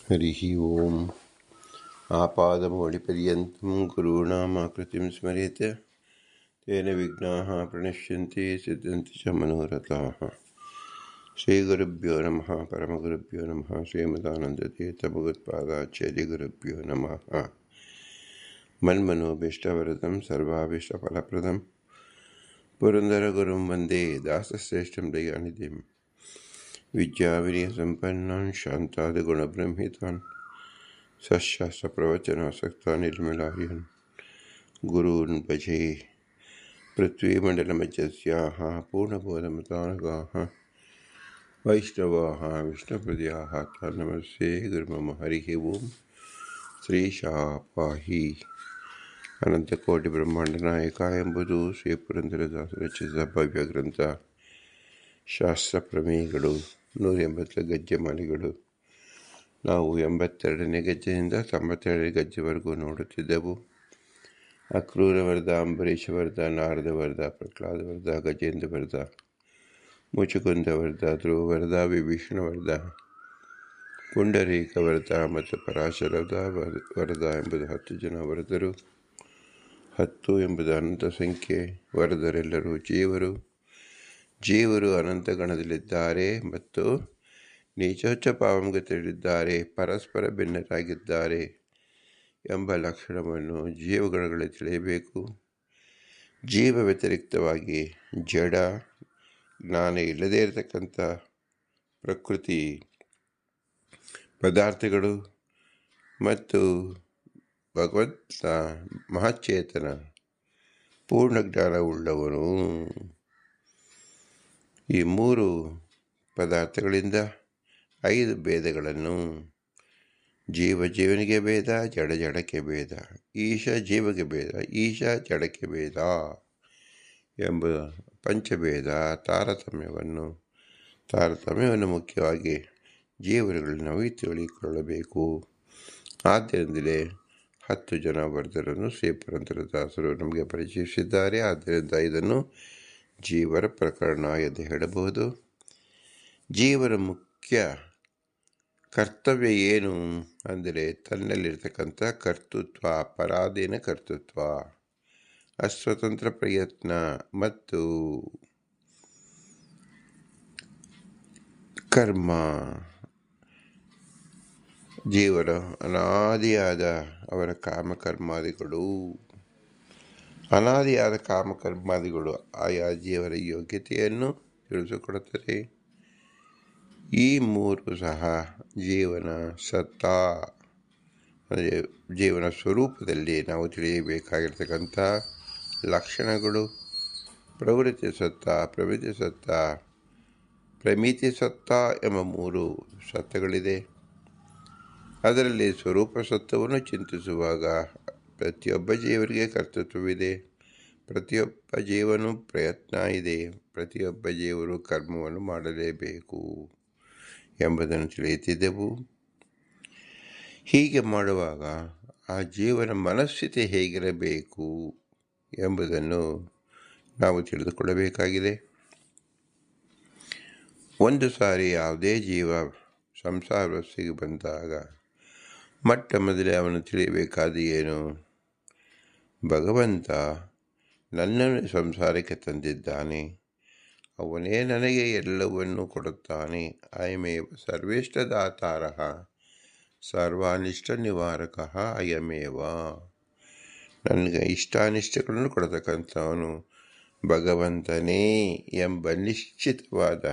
हरिः ओम्। आपादमौलिपर्यन्तं गुरूणामाकृतिं स्मरेत् तेन विघ्नाः प्रणश्यन्ति सिद्ध्यन्ति च मनोरथाः। श्रीगुरुभ्यो नमः। परमगुरुभ्यो नमः। श्रीमदानन्दतीर्थभगवत्पादाचार्यगुरुभ्यो नमः। मन्मनोभीष्टवरदं सर्वाभीष्टफलप्रदं पुरन्दरगुरुं वन्दे दासश्रेष्ठं दयानिधिं विद्याविनयसम्पन्नान् शान्तादिगुणब्रह्मितान् सशास्त्रप्रवचनासक्तान् निर्मलार्यन् गुरून् भजे। पृथ्वीमण्डलमध्यस्याः पूर्णबोधमतानगाः वैष्णवाः विष्णुहृदयाः तान् नमस्ते गुरुमम। हरिः ओम्। ಶ್ರೀಶಾಪಾಹಿ ಅನಂತಕೋಟಿ ಬ್ರಹ್ಮಾಂಡ ನಾಯಕ ಎಂಬುದು ಶ್ರೀ ಪುರಂದರದಾಸರು ರಚಿಸಿದ ಭವ್ಯ ಗ್ರಂಥ. ಶಾಸ್ತ್ರ ಪ್ರಮೇಯಗಳು 180 ಗದ್ಯ ಮಾಲೆಗಳು. ನಾವು 82ನೇ ಗದ್ಯದಿಂದ 92ನೇ ಗದ್ಯವರೆಗೂ ನೋಡುತ್ತಿದ್ದೆವು. ಅಕ್ರೂರ ವರ್ಧ, ಅಂಬರೀಷ ವರ್ಧ, ನಾರದ ವರ್ಧ, ಪ್ರಹ್ಲಾದ ವರ್ಧ, ಗಜೇಂದ್ರ ವರ್ಧ, ಮುಚುಕುಂದ ವರ್ಧ, ಧ್ರುವ ವರ್ಧ, ವಿಭೀಷಣ ವರ್ಧ, ಪುಂಡರೀಕ ವರ್ಧ ಮತ್ತು ಪರಾಶರ ವರ್ಧ ಎಂಬುದು 10 ಜನ ವರದರು. 10 ಎಂಬುದು ಅನಂತ ಸಂಖ್ಯೆ. ವರದರೆಲ್ಲರೂ ಜೀವರು ಅನಂತ ಗಣದಲ್ಲಿದ್ದಾರೆ ಮತ್ತು ನೀಚೋಚ್ಚ ಪಾವಂಗತರಿದ್ದಾರೆ, ಪರಸ್ಪರ ಭಿನ್ನರಾಗಿದ್ದಾರೆ ಎಂಬ ಲಕ್ಷಣವನ್ನು ಜೀವಗಣಗಳಲ್ಲಿ ತಿಳಿಯಬೇಕು. ಜೀವ ವ್ಯತಿರಿಕ್ತವಾಗಿ ಜಡ ಜ್ಞಾನ ಇಲ್ಲದೇ ಇರತಕ್ಕಂಥ ಪ್ರಕೃತಿ ಪದಾರ್ಥಗಳು ಮತ್ತು ಭಗವಂತ ಮಹಾಚೇತನ ಪೂರ್ಣ ಜ್ಞಾನವುಳ್ಳವನು. ಈ 3 ಪದಾರ್ಥಗಳಿಂದ 5 ಭೇದಗಳನ್ನು, ಜೀವನಿಗೆ ಭೇದ, ಜಡಕ್ಕೆ ಭೇದ, ಈಶ ಜೀವಗೆ ಭೇದ, ಈಶ ಜಡಕ್ಕೆ ಭೇದ ಎಂಬ ಪಂಚಭೇದ ತಾರತಮ್ಯವನ್ನು ಮುಖ್ಯವಾಗಿ ಜೀವರುಗಳಲ್ಲಿ ನಾವು ತಿಳಿದುಕೊಳ್ಳಬೇಕು. ಆದ್ದರಿಂದಲೇ 10 ಜನ ವರದರನ್ನು ಶ್ರೀ ಪುರಂದರದಾಸರು ನಮಗೆ ಪರಿಚಯಿಸಿದ್ದಾರೆ. ಆದ್ದರಿಂದ ಇದನ್ನು ಜೀವರ ಪ್ರಕರಣ ಎಂದು ಹೇಳಬಹುದು. ಜೀವರ ಮುಖ್ಯ ಕರ್ತವ್ಯ ಏನು ಅಂದರೆ ತನ್ನಲ್ಲಿರ್ತಕ್ಕಂಥ ಕರ್ತೃತ್ವ, ಪರಾಧೀನ ಕರ್ತೃತ್ವ, ಅಸ್ವತಂತ್ರ ಪ್ರಯತ್ನ ಮತ್ತು ಕರ್ಮ. ಜೀವರ ಅನಾದಿಯಾದ ಅವರ ಕಾಮಕರ್ಮಾದಿಗಳು ಆಯಾ ಜೀವರ ಯೋಗ್ಯತೆಯನ್ನು ತಿಳಿಸಿಕೊಡುತ್ತದೆ. ಈ 3 ಸಹ ಜೀವನ ಸತ್ತಾ ಅಂದರೆ ಜೀವನ ಸ್ವರೂಪದಲ್ಲಿ ನಾವು ತಿಳಿಯಬೇಕಾಗಿರ್ತಕ್ಕಂಥ ಲಕ್ಷಣಗಳು. ಪ್ರವೃತ್ತಿ ಸತ್ತ, ಪ್ರಮಿತಿ ಸತ್ತ ಎಂಬ 3 ಸತ್ತಗಳಿದೆ. ಅದರಲ್ಲಿ ಸ್ವರೂಪ ಸತ್ವವನ್ನು ಚಿಂತಿಸುವಾಗ ಪ್ರತಿಯೊಬ್ಬ ಜೀವರಿಗೆ ಕರ್ತೃತ್ವವಿದೆ, ಪ್ರತಿಯೊಬ್ಬ ಜೀವನು ಪ್ರಯತ್ನ ಇದೆ, ಪ್ರತಿಯೊಬ್ಬ ಜೀವರು ಕರ್ಮವನ್ನು ಮಾಡಲೇಬೇಕು ಎಂಬುದನ್ನು ತಿಳಿಯುತ್ತಿದ್ದೆವು. ಹೀಗೆ ಮಾಡುವಾಗ ಆ ಜೀವನ ಮನಸ್ಥಿತಿ ಹೇಗಿರಬೇಕು ಎಂಬುದನ್ನು ನಾವು ತಿಳಿದುಕೊಳ್ಳಬೇಕಾಗಿದೆ. ಒಂದು ಸಾರಿ ಯಾವುದೇ ಜೀವ ಸಂಸಾರ ವ್ಯವಸ್ಥೆಗೆ ಬಂದಾಗ ಮೊಟ್ಟ ಮೊದಲೇ ಅವನು ತಿಳಿಯಬೇಕಾದ ಏನು? ಭಗವಂತ ನನ್ನನ್ನು ಸಂಸಾರಕ್ಕೆ ತಂದಿದ್ದಾನೆ, ಅವನೇ ನನಗೆ ಎಲ್ಲವನ್ನೂ ಕೊಡುತ್ತಾನೆ. ಅಯಮೇವ ಸರ್ವೇಷ್ಟದಾತಾರಃ ಸರ್ವಾನಿಷ್ಟ ನಿವಾರಕಃ ಅಯಮೇವ. ನನಗೆ ಇಷ್ಟಾನಿಷ್ಟಗಳನ್ನು ಕೊಡತಕ್ಕಂಥವನು ಭಗವಂತನೇ ಎಂಬ ನಿಶ್ಚಿತವಾದ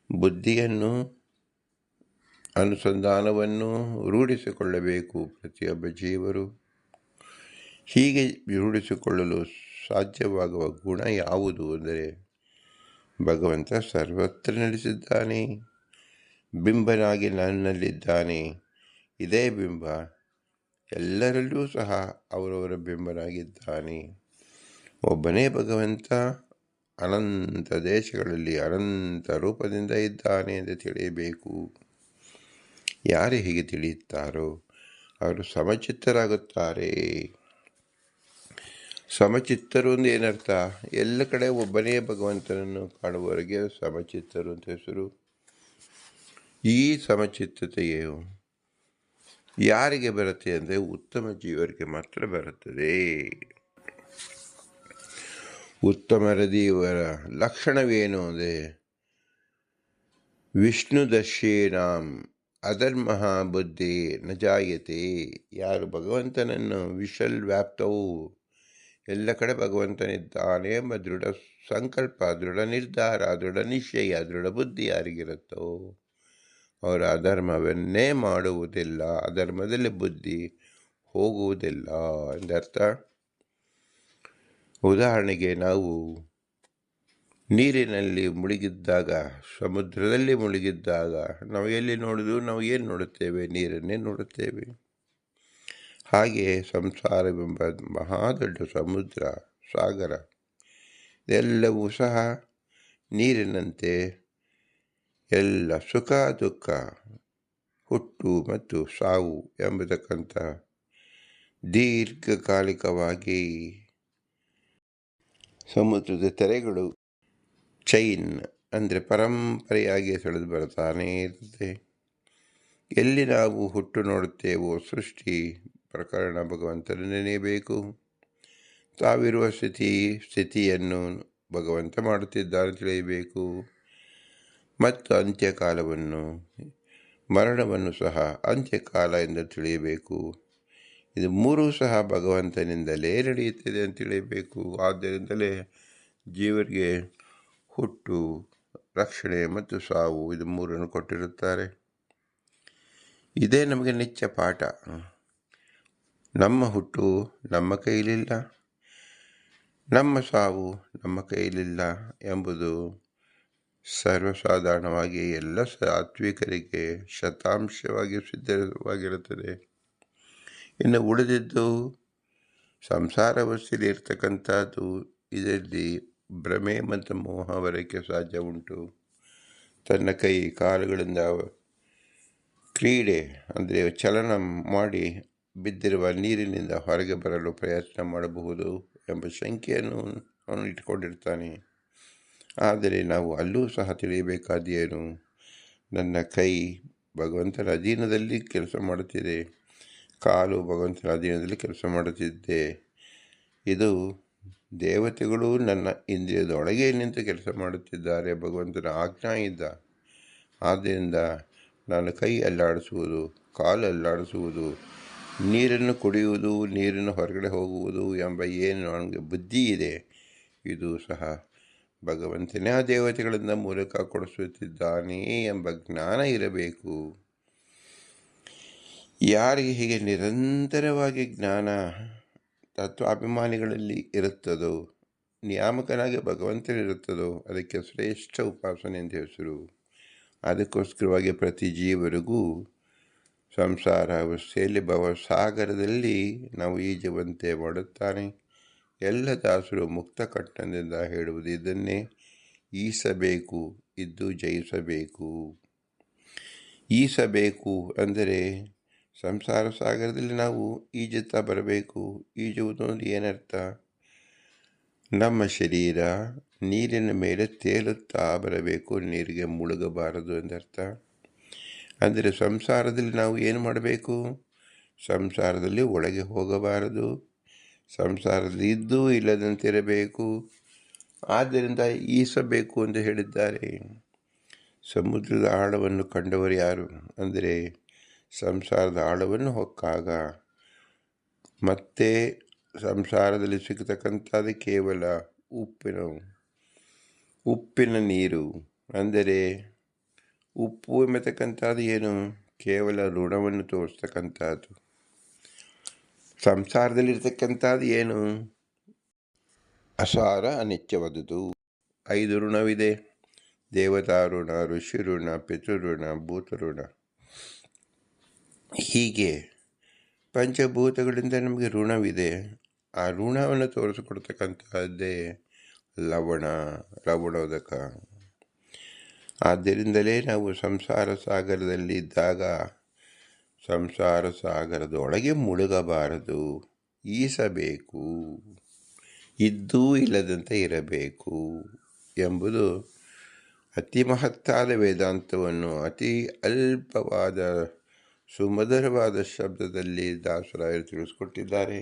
ಬುದ್ಧಿಯನ್ನು, ಅನುಸಂಧಾನವನ್ನು ರೂಢಿಸಿಕೊಳ್ಳಬೇಕು ಪ್ರತಿಯೊಬ್ಬ ಜೀವರು. ಹೀಗೆ ರೂಢಿಸಿಕೊಳ್ಳಲು ಸಾಧ್ಯವಾಗುವ ಗುಣ ಯಾವುದು ಅಂದರೆ ಭಗವಂತ ಸರ್ವತ್ರ ನೆಲೆಸಿದ್ದಾನೆ, ಬಿಂಬನಾಗಿ ನನ್ನಲ್ಲಿದ್ದಾನೆ. ಇದೇ ಬಿಂಬ ಎಲ್ಲರಲ್ಲೂ ಸಹ ಅವರವರ ಬಿಂಬನಾಗಿದ್ದಾನೆ. ಒಬ್ಬನೇ ಭಗವಂತ ಅನಂತ ದೇಶಗಳಲ್ಲಿ ಅನಂತ ರೂಪದಿಂದ ಇದ್ದಾನೆ ಎಂದು ತಿಳಿಯಬೇಕು. ಯಾರು ಹೀಗೆ ತಿಳಿಯುತ್ತಾರೋ ಅವರು ಸಮಚಿತ್ತರಾಗುತ್ತಾರೆ. ಸಮಚಿತ್ತರು ಎಂದು ಏನರ್ಥ? ಎಲ್ಲ ಕಡೆ ಒಬ್ಬನೇ ಭಗವಂತನನ್ನು ಕಾಣುವವರೆಗೆ ಸಮಚಿತ್ತರು ಅಂತ ಹೆಸರು. ಈ ಸಮಚಿತ್ತತೆಯು ಯಾರಿಗೆ ಬರುತ್ತೆ ಅಂದರೆ ಉತ್ತಮ ಜೀವರಿಗೆ ಮಾತ್ರ ಬರುತ್ತದೆ. ಉತ್ತಮರ ಜೀವರ ಲಕ್ಷಣವೇನು ಅಂದರೆ ವಿಷ್ಣುದರ್ಶೇನಾಂ ಅಧರ್ಮ ಬುದ್ಧಿ ನ ಜಾಯತೆ. ಯಾರು ಭಗವಂತನನ್ನು ವಿಶಲ್ ವ್ಯಾಪ್ತವು ಎಲ್ಲ ಕಡೆ ಭಗವಂತನಿದ್ದಾನೆ ಎಂಬ ದೃಢ ಸಂಕಲ್ಪ, ದೃಢ ನಿರ್ಧಾರ, ದೃಢ ನಿಶ್ಚಯ, ದೃಢ ಬುದ್ಧಿ ಯಾರಿಗಿರುತ್ತೋ ಅವರ ಅಧರ್ಮವನ್ನೇ ಮಾಡುವುದಿಲ್ಲ, ಅಧರ್ಮದಲ್ಲಿ ಬುದ್ಧಿ ಹೋಗುವುದಿಲ್ಲ ಎಂದರ್ಥ. ಉದಾಹರಣೆಗೆ ನಾವು ನೀರಿನಲ್ಲಿ ಮುಳುಗಿದ್ದಾಗ, ಸಮುದ್ರದಲ್ಲಿ ಮುಳುಗಿದ್ದಾಗ ನಾವು ಎಲ್ಲಿ ನೋಡಿದ್ವು? ನಾವು ಏನು ನೋಡುತ್ತೇವೆ? ನೀರನ್ನೇ ನೋಡುತ್ತೇವೆ. ಹಾಗೆ ಸಂಸಾರವೆಂಬ ಮಹಾದೊಡ್ಡ ಸಮುದ್ರ, ಸಾಗರ ಎಲ್ಲವೂ ಸಹ ನೀರಿನಂತೆ ಎಲ್ಲ ಸುಖ ದುಃಖ, ಹುಟ್ಟು ಮತ್ತು ಸಾವು ಎಂಬತಕ್ಕಂಥ ದೀರ್ಘಕಾಲಿಕವಾಗಿ ಸಮುದ್ರದ ತೆರೆಗಳು ಚೈನ್ ಅಂದರೆ ಪರಂಪರೆಯಾಗಿ ಸೆಳೆದು ಬರ್ತಾನೇ ಇರ್ತದೆ. ಎಲ್ಲಿ ನಾವು ಹುಟ್ಟು ನೋಡುತ್ತೇವೋ ಸೃಷ್ಟಿ ಪ್ರಕರಣ ಭಗವಂತನ ನೆನೆಯಬೇಕು. ತಾವಿರುವ ಸ್ಥಿತಿಯನ್ನು ಭಗವಂತ ಮಾಡುತ್ತಿದ್ದಾನೆ ತಿಳಿಯಬೇಕು. ಮತ್ತು ಅಂತ್ಯಕಾಲವನ್ನು, ಮರಣವನ್ನು ಸಹ ಅಂತ್ಯಕಾಲ ಎಂದು ತಿಳಿಯಬೇಕು. ಇದು ಮೂರೂ ಸಹ ಭಗವಂತನಿಂದಲೇ ನಡೆಯುತ್ತದೆ ಅಂತ ತಿಳಿಯಬೇಕು. ಆದ್ದರಿಂದಲೇ ಜೀವರಿಗೆ ಹುಟ್ಟು, ರಕ್ಷಣೆ ಮತ್ತು ಸಾವು ಇದು ಮೂರನ್ನು ಕೊಟ್ಟಿರುತ್ತಾರೆ. ಇದೇ ನಮಗೆ ನಿತ್ಯ ಪಾಠ. ನಮ್ಮ ಹುಟ್ಟು ನಮ್ಮ ಕೈಲಿಲ್ಲ, ನಮ್ಮ ಸಾವು ನಮ್ಮ ಕೈಲಿಲ್ಲ ಎಂಬುದು ಸರ್ವಸಾಧಾರಣವಾಗಿ ಎಲ್ಲ ಸಾತ್ವಿಕರಿಗೆ ಶತಾಂಶವಾಗಿ ಸಿದ್ಧವಾಗಿರುತ್ತದೆ. ಇನ್ನು ಉಳಿದಿದ್ದು ಸಂಸಾರ ವಸ್ತುಲಿ ಇರ್ತಕ್ಕಂಥದ್ದು. ಇದರಲ್ಲಿ ಭ್ರಮೆ ಮತ್ತು ಮೋಹ ಬರೋಕ್ಕೆ ಸಾಧ್ಯ ಉಂಟು. ತನ್ನ ಕೈ ಕಾಲುಗಳಿಂದ ಕ್ರೀಡೆ ಅಂದರೆ ಚಲನ ಮಾಡಿ ಬಿದ್ದಿರುವ ನೀರಿನಿಂದ ಹೊರಗೆ ಬರಲು ಪ್ರಯತ್ನ ಮಾಡಬಹುದು ಎಂಬ ಶಂಕೆಯನ್ನು ಅವನು ಇಟ್ಕೊಂಡಿರ್ತಾನೆ. ಆದರೆ ನಾವು ಅಲ್ಲೂ ಸಹ ತಿಳಿಯಬೇಕಾದೇನು? ನನ್ನ ಕೈ ಭಗವಂತನ ಅಧೀನದಲ್ಲಿ ಕೆಲಸ ಮಾಡುತ್ತಿದೆ, ಕಾಲು ಭಗವಂತನ ಅಧೀನದಲ್ಲಿ ಕೆಲಸ ಮಾಡುತ್ತಿದ್ದೆ. ಇದು ದೇವತೆಗಳು ನನ್ನ ಇಂದ್ರಿಯದೊಳಗೆ ನಿಂತು ಕೆಲಸ ಮಾಡುತ್ತಿದ್ದಾರೆ, ಭಗವಂತನ ಆಜ್ಞಾ ಇದ್ದ. ಆದ್ದರಿಂದ ನಾನು ಕೈ ಅಲ್ಲಾಡಿಸುವುದು, ಕಾಲು ಅಲ್ಲಾಡಿಸುವುದು, ನೀರನ್ನು ಕುಡಿಯುವುದು, ನೀರನ್ನು ಹೊರಗಡೆ ಹೋಗುವುದು ಎಂಬ ಏನು ನನಗೆ ಬುದ್ಧಿ ಇದೆ, ಇದು ಸಹ ಭಗವಂತನೇ ಆ ದೇವತೆಗಳಿಂದ ಮೂಲಕ ಕೊಡಿಸುತ್ತಿದ್ದಾನೆ ಎಂಬ ಜ್ಞಾನ ಇರಬೇಕು. ಯಾರಿಗೆ ಹೀಗೆ ನಿರಂತರವಾಗಿ ಜ್ಞಾನ ತತ್ವಾಭಿಮಾನಿಗಳಲ್ಲಿ ಇರುತ್ತದೋ, ನಿಯಾಮಕನಾಗಿ ಭಗವಂತನಿರುತ್ತದೋ ಅದಕ್ಕೆ ಶ್ರೇಷ್ಠ ಉಪಾಸನೆ ಎಂದು ಹೆಸರು. ಅದಕ್ಕೋಸ್ಕರವಾಗಿ ಪ್ರತಿ ಜೀವರಿಗೂ ಸಂಸಾರ ಅವಸ್ಥೆಯಲ್ಲಿ ಭವಸಾಗರದಲ್ಲಿ ನಾವು ಈಜುವಂತೆ ಮಾಡುತ್ತಾನೆ. ಎಲ್ಲ ದಾಸರು ಮುಕ್ತ ಕಟ್ಟದಿಂದ ಹೇಳುವುದು ಇದನ್ನೇ, ಈಸಬೇಕು, ಇದ್ದು ಜಯಿಸಬೇಕು. ಈಸಬೇಕು ಅಂದರೆ ಸಂಸಾರ ಸಾಗರದಲ್ಲಿ ನಾವು ಈಜುತ್ತಾ ಬರಬೇಕು. ಈಜುವುದು ಏನರ್ಥ? ನಮ್ಮ ಶರೀರ ನೀರಿನ ಮೇಲೆ ತೇಲುತ್ತಾ ಬರಬೇಕು, ನೀರಿಗೆ ಮುಳುಗಬಾರದು ಎಂದರ್ಥ. ಅಂದರೆ ಸಂಸಾರದಲ್ಲಿ ನಾವು ಏನು ಮಾಡಬೇಕು? ಸಂಸಾರದಲ್ಲಿ ಒಳಗೆ ಹೋಗಬಾರದು, ಸಂಸಾರದಲ್ಲಿ ಇದ್ದೂ ಇಲ್ಲದಂತಿರಬೇಕು. ಆದ್ದರಿಂದ ಈಸಬೇಕು ಎಂದು ಹೇಳಿದ್ದಾರೆ. ಸಮುದ್ರದ ಆಳವನ್ನು ಕಂಡವರು ಯಾರು ಅಂದರೆ ಸಂಸಾರದ ಆಳವನ್ನು ಹೊಕ್ಕಾಗ ಮತ್ತೆ ಸಂಸಾರದಲ್ಲಿ ಸಿಗತಕ್ಕಂಥದ್ದು ಕೇವಲ ಉಪ್ಪಿನ ನೀರು. ಅಂದರೆ ಉಪ್ಪು ಎಂಬತಕ್ಕಂಥದ್ದು ಏನು? ಕೇವಲ ಋಣವನ್ನು ತೋರಿಸ್ತಕ್ಕಂಥದ್ದು. ಸಂಸಾರದಲ್ಲಿರ್ತಕ್ಕಂಥದ್ದು ಏನು? ಅಸಾರ, ಅನಿತ್ಯವಾದುದು. 5 ಋಣವಿದೆ: ದೇವತಾ ಋಣ, ಋಷಿ ಋಣ, ಪಿತೃಋಣ, ಭೂತಋಣ. ಹೀಗೆ ಪಂಚಭೂತಗಳಿಂದ ನಮಗೆ ಋಣವಿದೆ. ಆ ಋಣವನ್ನು ತೋರಿಸಿಕೊಡ್ತಕ್ಕಂಥದ್ದೇ ಲವಣೋದಕ. ಆದ್ದರಿಂದಲೇ ನಾವು ಸಂಸಾರ ಸಾಗರದಲ್ಲಿದ್ದಾಗ ಸಂಸಾರ ಸಾಗರದೊಳಗೆ ಮುಳುಗಬಾರದು, ಈಸಬೇಕು, ಇದ್ದೂ ಇಲ್ಲದಂತೆ ಇರಬೇಕು ಎಂಬುದು ಅತಿ ಮಹತ್ತಾದ ವೇದಾಂತವನ್ನು ಅತಿ ಅಲ್ಪವಾದ ಸುಮಧುರವಾದ ಶಬ್ದದಲ್ಲಿ ದಾಸರಾಯರು ತಿಳಿಸ್ಕೊಟ್ಟಿದ್ದಾರೆ.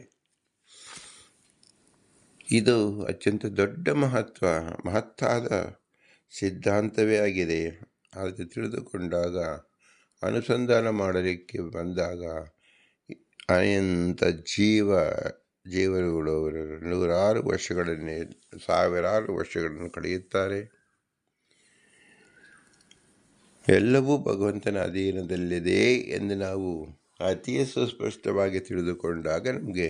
ಇದು ಅತ್ಯಂತ ದೊಡ್ಡ ಮಹತ್ತಾದ ಸಿದ್ಧಾಂತವೇ ಆಗಿದೆ. ಆದರೆ ತಿಳಿದುಕೊಂಡಾಗ, ಅನುಸಂಧಾನ ಮಾಡಲಿಕ್ಕೆ ಬಂದಾಗ ಅನಂತ ಜೀವರುಗಳು ನೂರಾರು ವರ್ಷಗಳನ್ನೇ, ಸಾವಿರಾರು ವರ್ಷಗಳನ್ನು ಕಳೆಯುತ್ತಾರೆ. ಎಲ್ಲವೂ ಭಗವಂತನ ಅಧೀನದಲ್ಲಿದೆ ಎಂದು ನಾವು ಅತಿ ಸುಸ್ಪಷ್ಟವಾಗಿ ತಿಳಿದುಕೊಂಡಾಗ ನಮಗೆ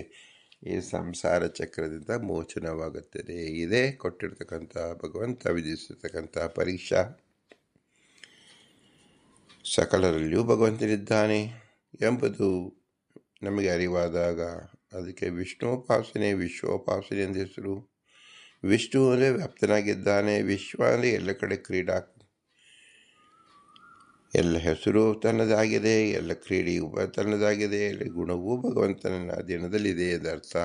ಈ ಸಂಸಾರ ಚಕ್ರದಿಂದ ಮೋಚನವಾಗುತ್ತದೆ. ಇದೇ ಕೊಟ್ಟಿರ್ತಕ್ಕಂಥ ಭಗವಂತ ವಿಧಿಸಿರ್ತಕ್ಕಂಥ ಪರೀಕ್ಷಾ. ಸಕಲರಲ್ಲಿಯೂ ಭಗವಂತನಿದ್ದಾನೆ ಎಂಬುದು ನಮಗೆ ಅರಿವಾದಾಗ ಅದಕ್ಕೆ ವಿಷ್ಣುೋಪಾಸನೆ, ವಿಶ್ವೋಪಾಸನೆ ಎಂದು ಹೆಸರು. ವಿಷ್ಣು ಅಂದರೆ ವ್ಯಾಪ್ತನಾಗಿದ್ದಾನೆ, ವಿಶ್ವ ಅಂದರೆ ಎಲ್ಲ ಕಡೆ ಎಲ್ಲ ಹೆಸರು ತನ್ನದಾಗಿದೆ, ಎಲ್ಲ ಕ್ರೀಡೆಯೂ ತನ್ನದಾಗಿದೆ, ಎಲ್ಲ ಗುಣವೂ ಭಗವಂತನ ಅಧೀನದಲ್ಲಿದೆ ಎಂದರ್ಥ.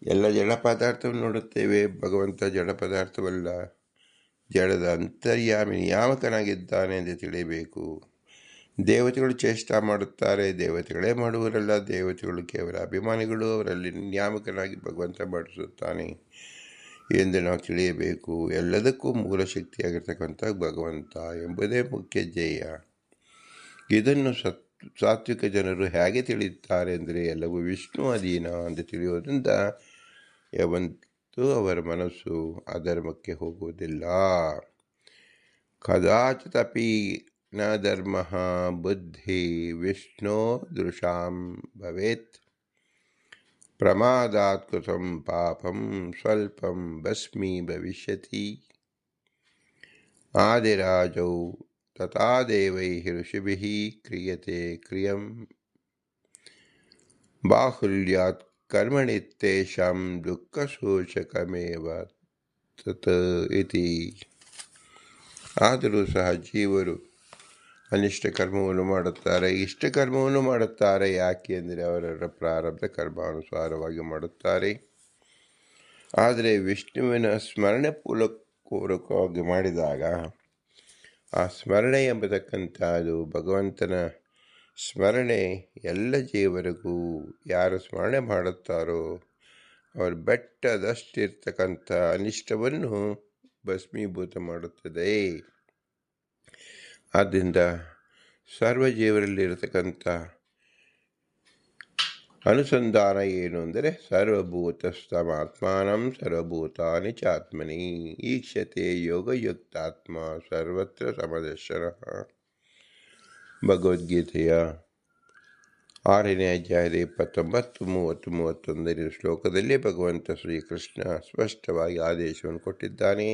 ಎಲ್ಲ ಜಡ ಪದಾರ್ಥವನ್ನು ನೋಡುತ್ತೇವೆ, ಭಗವಂತ ಜಡ ಪದಾರ್ಥವಲ್ಲ, ಜಡದ ಅಂತರ್ಯಾಮಿ ನಿಯಾಮಕನಾಗಿದ್ದಾನೆ ಎಂದು ತಿಳಿಯಬೇಕು. ದೇವತೆಗಳು ಚೇಷ್ಟಾ ಮಾಡುತ್ತಾರೆ, ದೇವತೆಗಳೇ ಮಾಡುವರಲ್ಲ, ದೇವತೆಗಳು ಕೇವಲ ಅಭಿಮಾನಿಗಳು, ಅವರಲ್ಲಿ ನಿಯಾಮಕನಾಗಿ ಭಗವಂತ ಮಾಡಿಸುತ್ತಾನೆ ಎಂದು ನಾವು ತಿಳಿಯಬೇಕು. ಎಲ್ಲದಕ್ಕೂ ಮೂಲ ಶಕ್ತಿಯಾಗಿರ್ತಕ್ಕಂಥ ಭಗವಂತ ಎಂಬುದೇ ಮುಖ್ಯ ಧ್ಯೇಯ. ಇದನ್ನು ಸಾತ್ವಿಕ ಜನರು ಹೇಗೆ ತಿಳಿಯುತ್ತಾರೆ ಅಂದರೆ, ಎಲ್ಲವೂ ವಿಷ್ಣು ಅಧೀನ ಎಂದು ತಿಳಿಯೋದ್ರಿಂದ ಯಾವತ್ತೂ ಅವರ ಮನಸ್ಸು ಅಧರ್ಮಕ್ಕೆ ಹೋಗುವುದಿಲ್ಲ. ಕದಾಚಿತಪಿ ನ ಧರ್ಮ ಬುದ್ಧಿ ವಿಷ್ಣು ದೃಶಾಂ ಭವೇತ್ ಪ್ರಮಾದಾತ್ ಕೃತಂ ಪಾಪಂ ಸ್ವಲ್ಪಂ ಭಸ್ಮೀ ಭವಿಷ್ಯತಿ. ಆದಿರಾಜೌ ತಥಾ ದೇವೈಃ ಋಷಿಭಿಃ ಕ್ರಿಯತೆ ಕ್ರಿಯಂ ಬಾಹುಲ್ಯಾತ್ ಕರ್ಮಣಿ ತೇಷಾಂ ದುಃಖಸೂಚಕಮೇವ ತತ್ ಇತಿ. ಆದರೂ ಸಹ ಜೀವರು ಅನಿಷ್ಟ ಕರ್ಮವನ್ನು ಮಾಡುತ್ತಾರೆ, ಇಷ್ಟ ಕರ್ಮವನ್ನು ಮಾಡುತ್ತಾರೆ. ಯಾಕೆ ಅಂದರೆ ಅವರವರ ಪ್ರಾರಬ್ಧ ಕರ್ಮಾನುಸಾರವಾಗಿ ಮಾಡುತ್ತಾರೆ. ಆದರೆ ವಿಷ್ಣುವಿನ ಸ್ಮರಣೆ ಪೂರ್ವಕವಾಗಿ ಮಾಡಿದಾಗ, ಆ ಸ್ಮರಣೆ ಎಂಬತಕ್ಕಂಥದ್ದು ಭಗವಂತನ ಸ್ಮರಣೆ ಎಲ್ಲ ಜೀವರಿಗೂ ಯಾರು ಸ್ಮರಣೆ ಮಾಡುತ್ತಾರೋ ಅವರು ಬೆಟ್ಟದಷ್ಟಿರ್ತಕ್ಕಂಥ ಅನಿಷ್ಟವನ್ನು ಭಸ್ಮೀಭೂತ ಮಾಡುತ್ತದೆ. ಆದ್ದರಿಂದ ಸರ್ವ ಜೀವರಲ್ಲಿರತಕ್ಕಂಥ ಅನುಸಂಧಾನ ಏನು ಅಂದರೆ, ಸರ್ವಭೂತಸ್ಥಮಾತ್ಮಾನಂ ಸರ್ವಭೂತಾನಿ ಚಾತ್ಮನಿ ಈಕ್ಷತೆ ಯೋಗಯುಕ್ತಾತ್ಮ ಸರ್ವತ್ರ ಸಮದರ್ಶನಃ. ಭಗವದ್ಗೀತೆಯ 6ನೇ ಅಧ್ಯಾಯದ 29, 30, 31ನೇ ಶ್ಲೋಕದಲ್ಲಿ ಭಗವಂತ ಶ್ರೀಕೃಷ್ಣ ಸ್ಪಷ್ಟವಾಗಿ ಆದೇಶವನ್ನು ಕೊಟ್ಟಿದ್ದಾನೆ.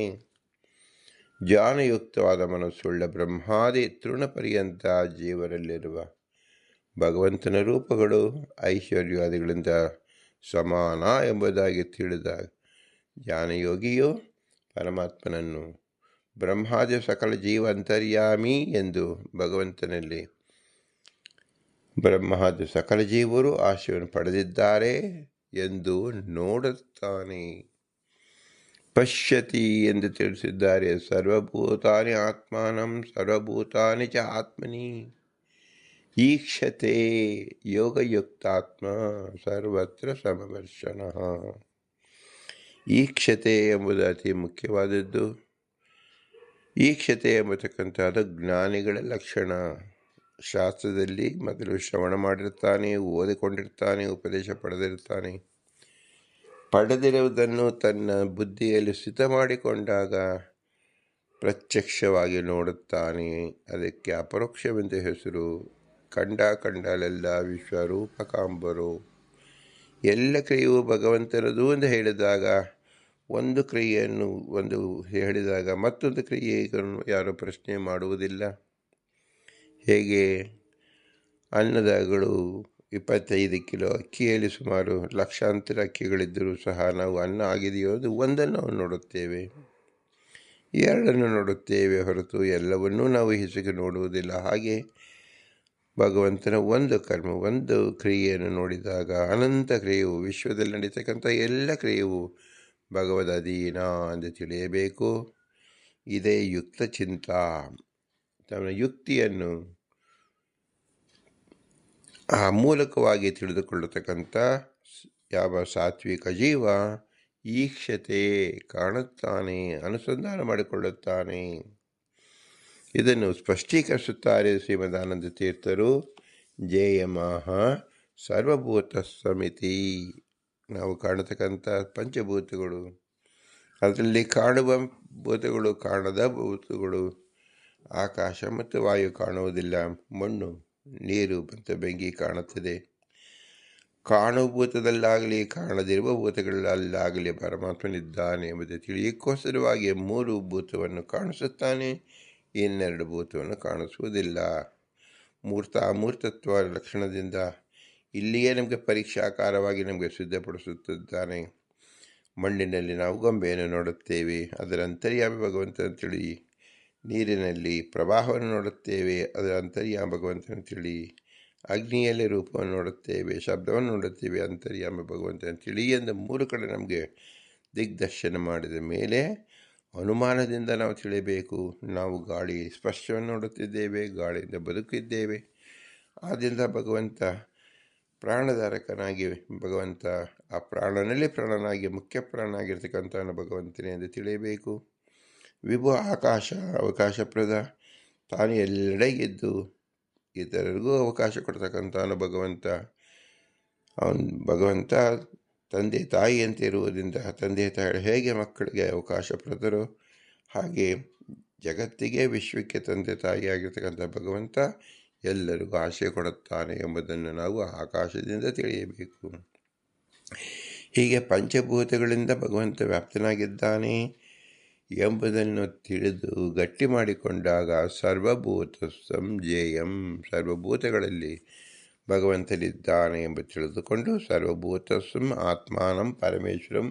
ಜ್ಞಾನಯುಕ್ತವಾದ ಮನಸ್ಸುಳ್ಳ ಬ್ರಹ್ಮಾದಿ ತೃಣಪರ್ಯಂತ ಜೀವರಲ್ಲಿರುವ ಭಗವಂತನ ರೂಪಗಳು ಐಶ್ವರ್ಯಾದಿಗಳಿಂದ ಸಮಾನ ಎಂಬುದಾಗಿ ತಿಳಿದ ಜ್ಞಾನಯೋಗಿಯು ಪರಮಾತ್ಮನನ್ನು ಬ್ರಹ್ಮಾದಿ ಸಕಲ ಜೀವ ಅಂತರ್ಯಾಮಿ ಎಂದು ಭಗವಂತನಲ್ಲಿ ಬ್ರಹ್ಮಾದಿ ಸಕಲ ಜೀವರು ಆಶಯವನ್ನು ಪಡೆದಿದ್ದಾರೆ ಎಂದು ನೋಡುತ್ತಾನೆ. ಪಶ್ಯತಿ ಎಂದು ತಿಳಿಸಿದ್ದಾರೆ. ಸರ್ವಭೂತಾನಿ ಆತ್ಮಾನಂ ಸರ್ವಭೂತಾನಿ ಚ ಆತ್ಮನಿ ಈಕ್ಷತೆ ಯೋಗಯುಕ್ತಾತ್ಮ ಸರ್ವತ್ರ ಸಮದರ್ಶನಃ. ಈಕ್ಷತೆ ಎಂಬುದು ಅತಿ ಮುಖ್ಯವಾದದ್ದು. ಈಕ್ಷತೆ ಎಂಬತಕ್ಕಂಥದ್ದು ಜ್ಞಾನಿಗಳ ಲಕ್ಷಣ. ಶಾಸ್ತ್ರದಲ್ಲಿ ಮೊದಲು ಶ್ರವಣ ಮಾಡಿರ್ತಾನೆ, ಓದಿಕೊಂಡಿರ್ತಾನೆ, ಉಪದೇಶ ಪಡೆದಿರ್ತಾನೆ. ಪಡೆದಿರುವುದನ್ನು ತನ್ನ ಬುದ್ಧಿಯಲ್ಲಿ ಸ್ಥಿತ ಮಾಡಿಕೊಂಡಾಗ ಪ್ರತ್ಯಕ್ಷವಾಗಿ ನೋಡುತ್ತಾನೆ. ಅದಕ್ಕೆ ಅಪರೋಕ್ಷವೆಂದು ಹೆಸರು. ಕಂಡಲೆಲ್ಲ ವಿಶ್ವರೂಪಕಾಂಬರು. ಎಲ್ಲ ಕ್ರಿಯೆಯು ಭಗವಂತನದು ಎಂದು ಹೇಳಿದಾಗ, ಒಂದು ಕ್ರಿಯೆಯನ್ನು ಹೇಳಿದಾಗ ಮತ್ತೊಂದು ಕ್ರಿಯೆಯನ್ನು ಯಾರು ಪ್ರಶ್ನೆ ಮಾಡುವುದಿಲ್ಲ. ಹೇಗೆ ಅನ್ನದಗಳು 25 ಕಿಲೋ ಅಕ್ಕಿಯಲ್ಲಿ ಸುಮಾರು ಲಕ್ಷಾಂತರ ಅಕ್ಕಿಗಳಿದ್ದರೂ ಸಹ ನಾವು ಅನ್ನ ಆಗಿದೆಯೋ ಅದು ಒಂದನ್ನು ನಾವು ನೋಡುತ್ತೇವೆ, ಎರಡನ್ನು ನೋಡುತ್ತೇವೆ ಹೊರತು ಎಲ್ಲವನ್ನೂ ನಾವು ಹೆಸರಿಗೆ ನೋಡುವುದಿಲ್ಲ. ಹಾಗೆ ಭಗವಂತನ ಒಂದು ಕರ್ಮ, ಒಂದು ಕ್ರಿಯೆಯನ್ನು ನೋಡಿದಾಗ ಅನಂತ ಕ್ರಿಯೆಯು, ವಿಶ್ವದಲ್ಲಿ ನಡೀತಕ್ಕಂಥ ಎಲ್ಲ ಕ್ರಿಯೆಯು ಭಗವದ್ ಅಧೀನ ಎಂದು ತಿಳಿಯಬೇಕು. ಇದೇ ಯುಕ್ತ ಚಿಂತಾ. ತನ್ನ ಯುಕ್ತಿಯನ್ನು ಆ ಮೂಲಕವಾಗಿ ತಿಳಿದುಕೊಳ್ಳತಕ್ಕಂಥ ಯಾವ ಸಾತ್ವಿಕ ಜೀವ ಈಕ್ಷತೆ ಕಾಣುತ್ತಾನೆ, ಅನುಸಂಧಾನ ಮಾಡಿಕೊಳ್ಳುತ್ತಾನೆ. ಇದನ್ನು ಸ್ಪಷ್ಟೀಕರಿಸುತ್ತಾರೆ ಶ್ರೀಮದಾನಂದ ತೀರ್ಥರು. ಜೇಯಮಾಹ ಸರ್ವಭೂತ ಸಮಿತಿ. ನಾವು ಕಾಣತಕ್ಕಂಥ ಪಂಚಭೂತಗಳು, ಅದರಲ್ಲಿ ಕಾಣುವ ಭೂತಗಳು, ಕಾಣದ ಭೂತಗಳು, ಆಕಾಶ ಮತ್ತು ವಾಯು ಕಾಣುವುದಿಲ್ಲ, ಮಣ್ಣು, ನೀರು ಮತ್ತು ಬೆಂಕಿ ಕಾಣುತ್ತದೆ. ಕಾಣುವ ಭೂತದಲ್ಲಾಗಲಿ ಕಾಣದಿರುವ ಭೂತಗಳಲ್ಲಾಗಲಿ ಪರಮಾತ್ಮನಿದ್ದಾನೆ ಎಂಬುದು ತಿಳಿಯಕ್ಕೋಸ್ಕರವಾಗಿ 3 ಭೂತವನ್ನು ಕಾಣಿಸುತ್ತಾನೆ, ಇನ್ನೆರಡು ಭೂತವನ್ನು ಕಾಣಿಸುವುದಿಲ್ಲ. ಅಮೂರ್ತತ್ವ ಲಕ್ಷಣದಿಂದ ಇಲ್ಲಿಯೇ ನಮಗೆ ಪರೀಕ್ಷಾಕಾರವಾಗಿ ನಮಗೆ ಸಿದ್ಧಪಡಿಸುತ್ತಿದ್ದಾನೆ. ಮಣ್ಣಿನಲ್ಲಿ ನಾವು ಗೊಂಬೆಯನ್ನು ನೋಡುತ್ತೇವೆ, ಅದರ ಅಂತರ್ಯಾಮಿ ಭಗವಂತನ ತಿಳಿ. ನೀರಿನಲ್ಲಿ ಪ್ರವಾಹವನ್ನು ನೋಡುತ್ತೇವೆ, ಅದರ ಅಂತರ್ಯಾಮ ಭಗವಂತನ ತಿಳಿ. ಅಗ್ನಿಯಲ್ಲಿ ರೂಪವನ್ನು ನೋಡುತ್ತೇವೆ, ಶಬ್ದವನ್ನು ನೋಡುತ್ತೇವೆ, ಅಂತರ್ಯಾಮ ಭಗವಂತನ ತಿಳಿ ಎಂದು 3 ಕಡೆ ನಮಗೆ ದಿಗ್ದರ್ಶನ ಮಾಡಿದ ಮೇಲೆ ಅನುಮಾನದಿಂದ ನಾವು ತಿಳಿಯಬೇಕು. ನಾವು ಗಾಳಿ ಸ್ಪರ್ಶವನ್ನು ನೋಡುತ್ತಿದ್ದೇವೆ, ಗಾಳಿಯಿಂದ ಬದುಕಿದ್ದೇವೆ. ಆದ್ದರಿಂದ ಭಗವಂತ ಪ್ರಾಣಧಾರಕನಾಗಿ, ಭಗವಂತ ಆ ಪ್ರಾಣನಲ್ಲಿ ಪ್ರಾಣನಾಗಿ ಮುಖ್ಯ ಪ್ರಾಣನಾಗಿರ್ತಕ್ಕಂಥವನು ಭಗವಂತನೇ ಎಂದು ತಿಳಿಯಬೇಕು. ವಿಭು ಆಕಾಶ ಅವಕಾಶಪ್ರದ, ತಾನು ಎಲ್ಲೆಡೆಗಿದ್ದು ಇತರರಿಗೂ ಅವಕಾಶ ಕೊಡ್ತಕ್ಕಂಥವನು ಭಗವಂತ. ಭಗವಂತ ತಂದೆ ತಾಯಿಯಂತೆ ಇರುವುದರಿಂದ ತಂದೆ ತಾಯಿ ಹೇಗೆ ಮಕ್ಕಳಿಗೆ ಅವಕಾಶಪ್ರದರು, ಹಾಗೆ ಜಗತ್ತಿಗೆ ವಿಶ್ವಕ್ಕೆ ತಂದೆ ತಾಯಿಯಾಗಿರ್ತಕ್ಕಂಥ ಭಗವಂತ ಎಲ್ಲರಿಗೂ ಆಶಯ ಕೊಡುತ್ತಾನೆ ಎಂಬುದನ್ನು ನಾವು ಆಕಾಶದಿಂದ ತಿಳಿಯಬೇಕು. ಹೀಗೆ ಪಂಚಭೂತಗಳಿಂದ ಭಗವಂತ ವ್ಯಾಪ್ತನಾಗಿದ್ದಾನೆ ಎಂಬುದನ್ನು ತಿಳಿದು ಗಟ್ಟಿ ಮಾಡಿಕೊಂಡಾಗ ಸರ್ವಭೂತ ಸಂಜೇಯಂ, ಸರ್ವಭೂತಗಳಲ್ಲಿ ಭಗವಂತನಿದ್ದಾನೆ ಎಂಬುದು ತಿಳಿದುಕೊಂಡು ಸರ್ವಭೂತಸ್ಸಂ ಆತ್ಮಾನಂ ಪರಮೇಶ್ವರಂ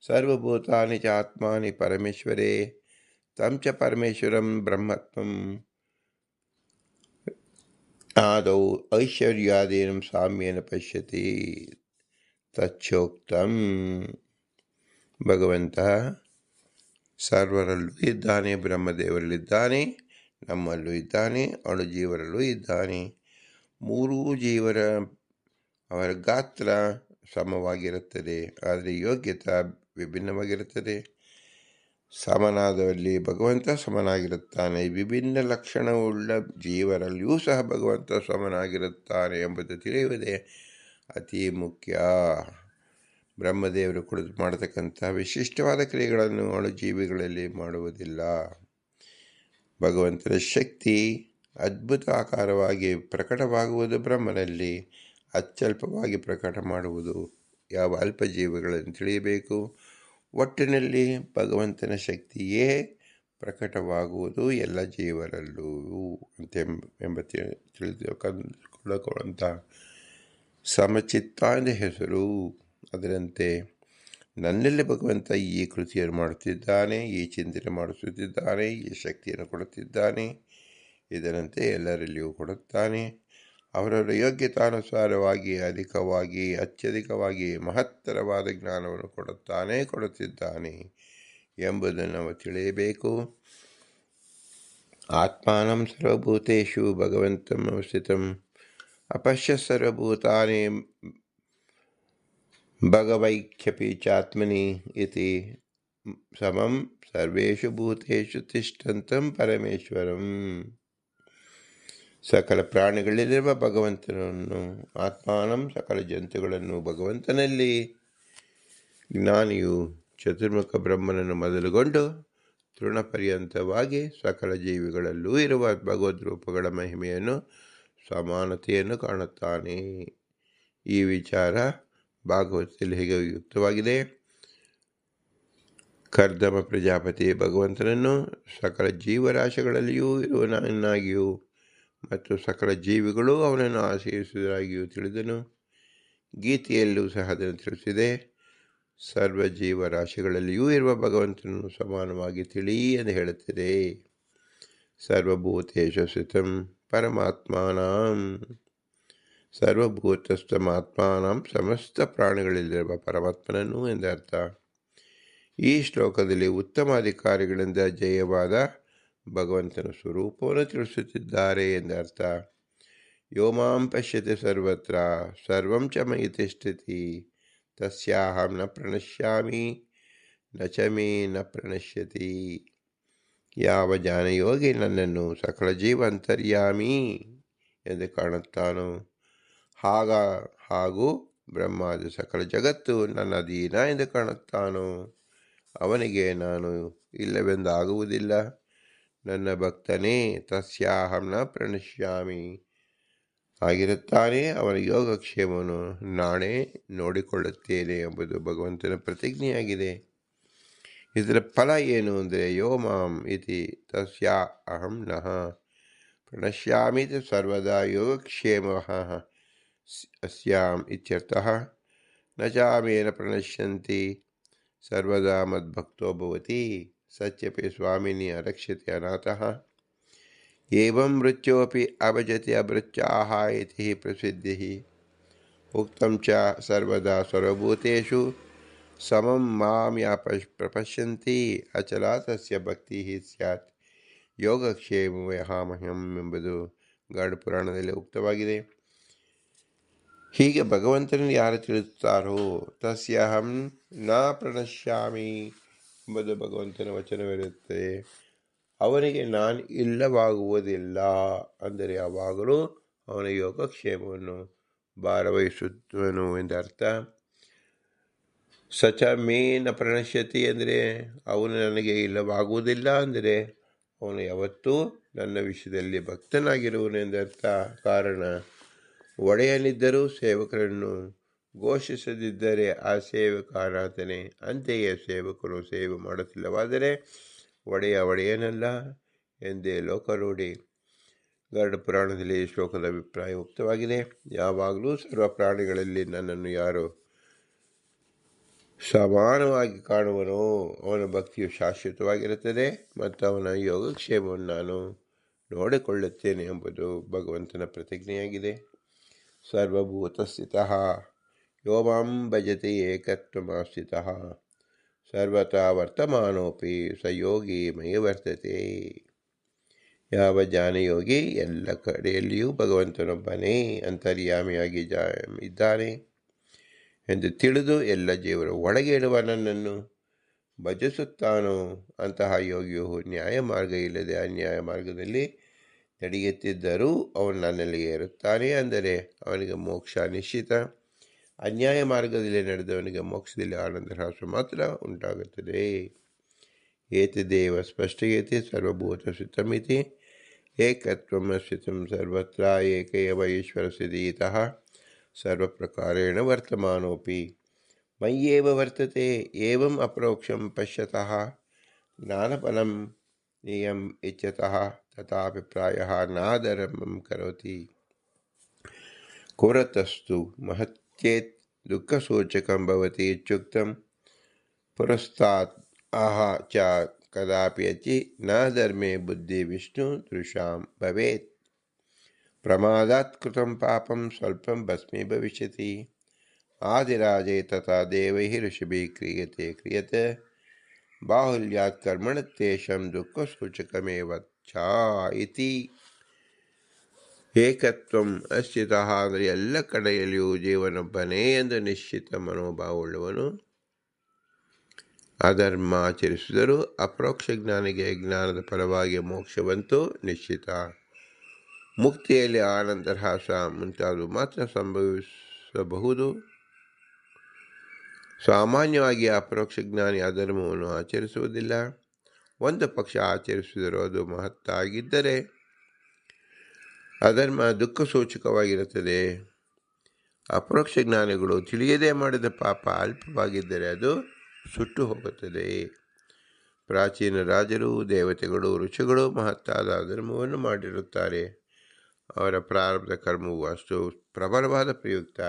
ಸರ್ವಭೂತಾನಿ ಚ ಆತ್ಮಾನಿ ಪರಮೇಶ್ವರೇ ತಂ ಚ ಪರಮೇಶ್ವರಂ ಬ್ರಹ್ಮತ್ವಂ ಆದೌ ಐಶ್ವರ್ಯಾದೀನಂ ಸಾಮ್ಯೇನ ಪಶ್ಯತಿ ತಚ್ಚೋಕ್ತಂ. ಭಗವಂತ ಸರ್ವರಲ್ಲೂ ಇದ್ದಾನೆ, ಬ್ರಹ್ಮದೇವರಲ್ಲಿದ್ದಾನೆ, ನಮ್ಮಲ್ಲೂ ಇದ್ದಾನೆ, ಅಣುಜೀವರಲ್ಲೂ ಇದ್ದಾನೆ. 3 ಜೀವರ ಅವರ ಗಾತ್ರ ಸಮವಾಗಿರುತ್ತದೆ, ಆದರೆ ಯೋಗ್ಯತೆ ವಿಭಿನ್ನವಾಗಿರುತ್ತದೆ. ಸಮನಾದವಲ್ಲಿ ಭಗವಂತ ಸಮನಾಗಿರುತ್ತಾನೆ, ವಿಭಿನ್ನ ಲಕ್ಷಣವುಳ್ಳ ಜೀವರಲ್ಲಿಯೂ ಸಹ ಭಗವಂತ ಸಮನಾಗಿರುತ್ತಾನೆ ಎಂಬುದು ತಿಳಿಯುವುದೇ ಅತಿ ಮುಖ್ಯ. ಬ್ರಹ್ಮದೇವರು ಕುಳಿತು ಮಾಡತಕ್ಕಂಥ ವಿಶಿಷ್ಟವಾದ ಕ್ರಿಯೆಗಳನ್ನು ಅಣುಜೀವಿಗಳಲ್ಲಿ ಮಾಡುವುದಿಲ್ಲ. ಭಗವಂತನ ಶಕ್ತಿ ಅದ್ಭುತ ಆಕಾರವಾಗಿ ಪ್ರಕಟವಾಗುವುದು ಬ್ರಹ್ಮನಲ್ಲಿ, ಅತ್ಯಲ್ಪವಾಗಿ ಪ್ರಕಟ ಮಾಡುವುದು ಯಾವ ಅಲ್ಪಜೀವಿಗಳನ್ನು ತಿಳಿಯಬೇಕು. ಒಟ್ಟಿನಲ್ಲಿ ಭಗವಂತನ ಶಕ್ತಿಯೇ ಪ್ರಕಟವಾಗುವುದು ಎಲ್ಲ ಜೀವರಲ್ಲೂ ಎಂಬ ತಿಳಿದುಕೊಳ್ಳುವಂಥ ಸಮಚಿತ್ತ ಎಂದು ಹೆಸರು. ಅದರಂತೆ ನನ್ನಲ್ಲಿ ಭಗವಂತ ಈ ಕೃತಿಯನ್ನು ಮಾಡುತ್ತಿದ್ದಾನೆ, ಈ ಚಿಂತನೆ ಮಾಡಿಸುತ್ತಿದ್ದಾನೆ, ಈ ಶಕ್ತಿಯನ್ನು ಕೊಡುತ್ತಿದ್ದಾನೆ. ಇದರಂತೆ ಎಲ್ಲರಲ್ಲಿಯೂ ಕೊಡುತ್ತಾನೆ. ಅವರವರ ಯೋಗ್ಯತಾನುಸಾರವಾಗಿ ಅಧಿಕವಾಗಿ, ಅತ್ಯಧಿಕವಾಗಿ ಮಹತ್ತರವಾದ ಜ್ಞಾನವನ್ನು ಕೊಡುತ್ತಿದ್ದಾನೆ ಎಂಬುದನ್ನು ನಾವು ತಿಳಿಯಬೇಕು. ಆತ್ಮಾನಂ ಸರ್ವಭೂತೇಷು ಭಗವಂತಂ ಅವಸ್ಥಿತಂ ಅಪಶ್ಯ ಸರ್ವಭೂತಾನಿ ಭಗವೈಖ್ಯಪಿ ಚಾತ್ಮನಿ ಇತಿ ಸಮಂ ಸರ್ವೇಷು ಭೂತೇಷು ತಿಷ್ಠಂತಂ ಪರಮೇಶ್ವರಂ. ಸಕಲ ಪ್ರಾಣಿಗಳಲ್ಲಿರುವ ಭಗವಂತನನ್ನು, ಆತ್ಮಾನಂ ಸಕಲ ಜಂತುಗಳನ್ನು ಭಗವಂತನಲ್ಲಿ, ಜ್ಞಾನಿಯು ಚತುರ್ಮುಖ ಬ್ರಹ್ಮನನ್ನು ಮೊದಲುಗೊಂಡು ತೃಣಪರ್ಯಂತವಾಗಿ ಸಕಲ ಜೀವಿಗಳಲ್ಲೂ ಇರುವ ಭಗವದ್ ರೂಪಗಳ ಮಹಿಮೆಯನ್ನು, ಸಮಾನತೆಯನ್ನು ಕಾಣುತ್ತಾನೆ. ಈ ವಿಚಾರ ಭಾಗವತದಲ್ಲಿ ಹೇಗೆ ಯುಕ್ತವಾಗಿದೆ. ಕರ್ದಮ ಪ್ರಜಾಪತಿ ಭಗವಂತನನ್ನು ಸಕಲ ಜೀವರಾಶಿಗಳಲ್ಲಿಯೂ ಇರುವನಾಗಿಯೂ ಮತ್ತು ಸಕಲ ಜೀವಿಗಳು ಅವನನ್ನು ಆಶ್ರಯಿಸುವುದಾಗಿಯೂ ತಿಳಿದನು. ಗೀತೆಯಲ್ಲೂ ಸಹ ಅದನ್ನು ತಿಳಿಸಿದೆ. ಸರ್ವ ಜೀವರಾಶಿಗಳಲ್ಲಿಯೂ ಇರುವ ಭಗವಂತನನ್ನು ಸಮಾನವಾಗಿ ತಿಳಿ ಎಂದು ಹೇಳುತ್ತದೆ. ಸರ್ವಭೂತೇಷು ಸ್ಥಿತಂ ಪರಮಾತ್ಮಾನಾಂ, ಸರ್ವಭೂತಸ್ಥಮಾತ್ಮಾನಾಂ ಸಮಸ್ತ ಪ್ರಾಣಿಗಳಲ್ಲಿರುವ ಪರಮಾತ್ಮನನ್ನು ಎಂದರ್ಥ. ಈ ಶ್ಲೋಕದಲ್ಲಿ ಉತ್ತಮಾಧಿಕಾರಿಗಳಿಂದ ಜಯವಾದ ಭಗವಂತನ ಸ್ವರೂಪವನ್ನು ತಿಳಿಸುತ್ತಿದ್ದಾರೆ ಎಂದರ್ಥ. ಯೋ ಮಾಂ ಪಶ್ಯತಿ ಸರ್ವತ್ರ ಸರ್ವಂ ಚ ಮಯಿ ತಿಷ್ಠತಿ ತಸ್ಯಾಹಂ ನ ಪ್ರಣಶ್ಯಾಮಿ ನ ಚ ಮೇ ನ ಪ್ರಣಶ್ಯತಿ. ಯಾವ ಜ್ಞಾನಯೋಗಿ ನನ್ನನ್ನು ಸಕಲ ಜೀವ ಅಂತರ್ಯಾಮಿ ಎಂದು ಕಾಣುತ್ತಾನೋ ಹಾಗೂ ಬ್ರಹ್ಮಾದಿ ಸಕಲ ಜಗತ್ತು ನನ್ನ ಅಧೀನ ಎಂದು ಕಾಣುತ್ತಾನೋ ಅವನಿಗೆ ನಾನು ಇಲ್ಲವೆಂದಾಗುವುದಿಲ್ಲ. ನನ್ನ ಭಕ್ತನೇ ತಸ್ಯಾಹಂ ನ ಪ್ರಣಶ್ಯಾಮಿ ಆಗಿರುತ್ತಾನೆ, ಅವನ ಯೋಗಕ್ಷೇಮವನ್ನು ನಾನೇ ನೋಡಿಕೊಳ್ಳುತ್ತೇನೆ ಎಂಬುದು ಭಗವಂತನ ಪ್ರತಿಜ್ಞೆಯಾಗಿದೆ. ಇದರ ಫಲ ಏನು ಅಂದರೆ ಯೋ ಮಾಂ ಇತಿ ತಸ್ಯಾ ಅಹಂ ನಃ ಪ್ರಣಶ್ಯಾಮಿ ಸರ್ವದಾ ಯೋಗಕ್ಷೇಮಃ ಅಸ್ಯಾಂ ಇತ್ಯರ್ಥಃ. ನ ಚಾಮೇನ ಪ್ರಣಶ್ಯಂತಿ ಸರ್ವದಾ ಮದ್ಭಕ್ತೋ ಭವತಿ ಸತ್ಯಪಿ ಸ್ವಾಮಿನಿ ಅರಕ್ಷ್ಯತೆ ಅನಾಥಃ. ಏವಂ ಮೃತ್ಯೋಪಿ ಅಭಜತಿ ಅಭೃಚ್ಚಾಹ ಇತಿ ಪ್ರಸಿದ್ಧಿಃ. ಉಕ್ತಂ ಚ ಸರ್ವದಾ ಸರ್ವಭೂತೇಷು ಸಮಂ ಮಾಂ ಯಾ ಪ್ರಪಶ್ಯಂತಿ ಅಚಲಾ ತಸ್ಯ ಭಕ್ತಿಃ ಸ್ಯಾತ್ ಯೋಗಕ್ಷೇಮಮಹ್ಯಂ ಎಂಬುದು ಗರುಡ ಪುರಾಣದಲ್ಲಿ ಉಕ್ತವಾಗಿದೆ. ಹೀಗೆ ಭಗವಂತನನ್ನು ಯಾರು ತಿಳಿಸುತ್ತಾರೋ ತಸ್ಯಹಂ ನ ಪ್ರಣಶ್ಯಾಮಿ ಎಂಬುದು ಭಗವಂತನ ವಚನವಿರುತ್ತದೆ. ಅವನಿಗೆ ನಾನು ಇಲ್ಲವಾಗುವುದಿಲ್ಲ, ಅಂದರೆ ಯಾವಾಗಲೂ ಅವನ ಯೋಗಕ್ಷೇಮವನ್ನು ಭಾರವಹಿಸುತ್ತವನು ಎಂದರ್ಥ. ಸಚ ಮೇ ನ ಪ್ರಣಶ್ಯತಿ ಅಂದರೆ ಅವನು ನನಗೆ ಇಲ್ಲವಾಗುವುದಿಲ್ಲ, ಅಂದರೆ ಅವನು ಯಾವತ್ತೂ ನನ್ನ ವಿಷಯದಲ್ಲಿ ಭಕ್ತನಾಗಿರುವನು ಎಂದರ್ಥ. ಕಾರಣ ಒಡೆಯನಿದ್ದರೂ ಸೇವಕರನ್ನು ಘೋಷಿಸದಿದ್ದರೆ ಆ ಸೇವಕ ಅನಾಥನೇ. ಅಂತೆಯೇ ಸೇವಕರು ಸೇವೆ ಮಾಡುತ್ತಿಲ್ಲವಾದರೆ ಒಡೆಯನಲ್ಲ ಎಂದೇ ಲೋಕರೂಢಿ. ಗರುಡ ಪುರಾಣದಲ್ಲಿ ಈ ಶ್ಲೋಕದ ಅಭಿಪ್ರಾಯ ಉಕ್ತವಾಗಿದೆ. ಯಾವಾಗಲೂ ಸರ್ವ ಪ್ರಾಣಿಗಳಲ್ಲಿ ನನ್ನನ್ನು ಯಾರು ಸಮಾನವಾಗಿ ಕಾಣುವನೋ ಅವನ ಭಕ್ತಿಯು ಶಾಶ್ವತವಾಗಿರುತ್ತದೆ ಮತ್ತು ಅವನ ಯೋಗಕ್ಷೇಮವನ್ನು ನಾನು ನೋಡಿಕೊಳ್ಳುತ್ತೇನೆ ಎಂಬುದು ಭಗವಂತನ ಪ್ರತಿಜ್ಞೆಯಾಗಿದೆ. ಸರ್ವಭೂತಸ್ಥಿತಃ ಯೋ ಮಾಂ ಭಜತಿ ಏಕತ್ವಮಾಸ್ಥಿತಃ ಸರ್ವತಾ ವರ್ತಮಾನೋಪಿ ಸ ಯೋಗಿ ಮಯಿ ವರ್ತತೆ. ಯಾವ ಜ್ಞಾನಯೋಗಿ ಎಲ್ಲ ಕಡೆಯಲ್ಲಿಯೂ ಭಗವಂತನೊಬ್ಬನೇ ಅಂತರ್ಯಾಮಿಯಾಗಿ ಇದ್ದಾನೆ ಎಂದು ತಿಳಿದು ಎಲ್ಲ ಜೀವರ ಒಳಗೆ ಇಡುವ ನನ್ನನ್ನು ಭಜಿಸುತ್ತಾನೋ ಅಂತಹ ಯೋಗಿಯು ನ್ಯಾಯ ಮಾರ್ಗ ಇಲ್ಲದೆ ಅನ್ಯಾಯ ಮಾರ್ಗದಲ್ಲಿ ನಡೆಯುತ್ತಿದ್ದರೂ ಅವನು ನನ್ನಲ್ಲಿಯೇ ಇರುತ್ತಾನೆ, ಅಂದರೆ ಅವನಿಗೆ ಮೋಕ್ಷ ನಿಶ್ಚಿತ. ಅನ್ಯಾಯ ಮಾರ್ಗದಲ್ಲಿ ನಡೆದವನಿಗೆ ಮೋಕ್ಷದಲ್ಲಿ ಆನಂದ ಹ್ರಾಸ ಮಾತ್ರ ಉಂಟಾಗುತ್ತದೆ. ಏತದೇವ ಸ್ಪಷ್ಟಯತಿ ಸರ್ವಭೂತಸ್ಥಿತಮಿತಿ ಏಕತ್ವಮಸ್ಥಿತಂ ಸರ್ವತ್ರ ಏಕೈವ ಈಶ್ವರ ಸ್ಥಿತಿತಃ ಸರ್ವಪ್ರಕಾರೇಣ ವರ್ತಮಾನೋಪಿ ಮಯ್ಯೇವ ವರ್ತತೆ. ಏವಂ ಅಪರೋಕ್ಷಂ ಪಶ್ಯತಃ ಜ್ಞಾನಫಲಂ ನಿಯಂ ಇಚ್ಛತಃ ತಥಾಭಿಪ್ರಾಯಃ ನಾಧರ್ಮಂ ಕರೋತಿ. ಕುರತಸ್ತು ಮಹತ್ಯೇತ್ ದುಃಖಸೂಚಕಂ ಭವತಿ ಇತ್ಯುಕ್ತಂ ಪುರಸ್ತಾತ್ ಆಹ ಚ ಕದಾಪಿ ಅಚಿ ನ ಧರ್ಮೇ ಬುದ್ಧಿ ವಿಷ್ಣು ದೃಶಾಂ ಭವೇತ್. ಪ್ರಮಾದಾತ್ ಕೃತಂ ಪಾಪಂ ಸ್ವಲ್ಪಂ ಭಸ್ಮೀ ಭವಿಷ್ಯತಿ. ಆದಿರಾಜೇ ತಥಾ ದೇವೈಃ ಋಷಿಭಿಃ ಕ್ರಿಯತೆ ಬಾಹುಲ್ಯಾತ್ ಕರ್ಮಣಸ್ತೇಷಾಂ ದುಃಖಸೂಚಕಮೇವ ಚ ಇತಿ. ಏಕತ್ವಂ ಅಸ್ಥಿತಃ ಅಂದರೆ ಎಲ್ಲ ಕಡೆಯಲ್ಲಿಯೂ ಜೀವನೊಬ್ಬನೇ ಎಂದು ನಿಶ್ಚಿತ ಮನೋಭಾವವುಳ್ಳವನು ಅಧರ್ಮ ಆಚರಿಸಿದರೂ ಅಪರೋಕ್ಷ ಜ್ಞಾನಿಗೆ ಜ್ಞಾನದ ಫಲವಾಗಿ ಮೋಕ್ಷವಂತೂ ನಿಶ್ಚಿತ. ಮುಕ್ತಿಯಲ್ಲಿ ಆನಂದ ಹ್ರಾಸ ಮುಂತಾದವು ಮಾತ್ರ ಸಂಭವಿಸಬಹುದು. ಸಾಮಾನ್ಯವಾಗಿ ಅಪರೋಕ್ಷ ಜ್ಞಾನಿ ಅಧರ್ಮವನ್ನು ಆಚರಿಸುವುದಿಲ್ಲ. ಒಂದು ಪಕ್ಷ ಆಚರಿಸಿದರೂ ಅದು ಮಹತ್ತಾಗಿದ್ದರೆ ಅಧರ್ಮ ದುಃಖ ಸೂಚಕವಾಗಿರುತ್ತದೆ. ಅಪರೋಕ್ಷ ಜ್ಞಾನಿಗಳು ತಿಳಿಯದೇ ಮಾಡಿದ ಪಾಪ ಅಲ್ಪವಾಗಿದ್ದರೆ ಅದು ಸುಟ್ಟು ಹೋಗುತ್ತದೆ. ಪ್ರಾಚೀನ ರಾಜರು, ದೇವತೆಗಳು, ಋಷಿಗಳು ಮಹತ್ತಾದ ಅಧರ್ಮವನ್ನು ಮಾಡಿರುತ್ತಾರೆ. ಅವರ ಪ್ರಾರಬ್ಧ ಕರ್ಮವು ಅಷ್ಟು ಪ್ರಬಲವಾದ ಪ್ರಯುಕ್ತ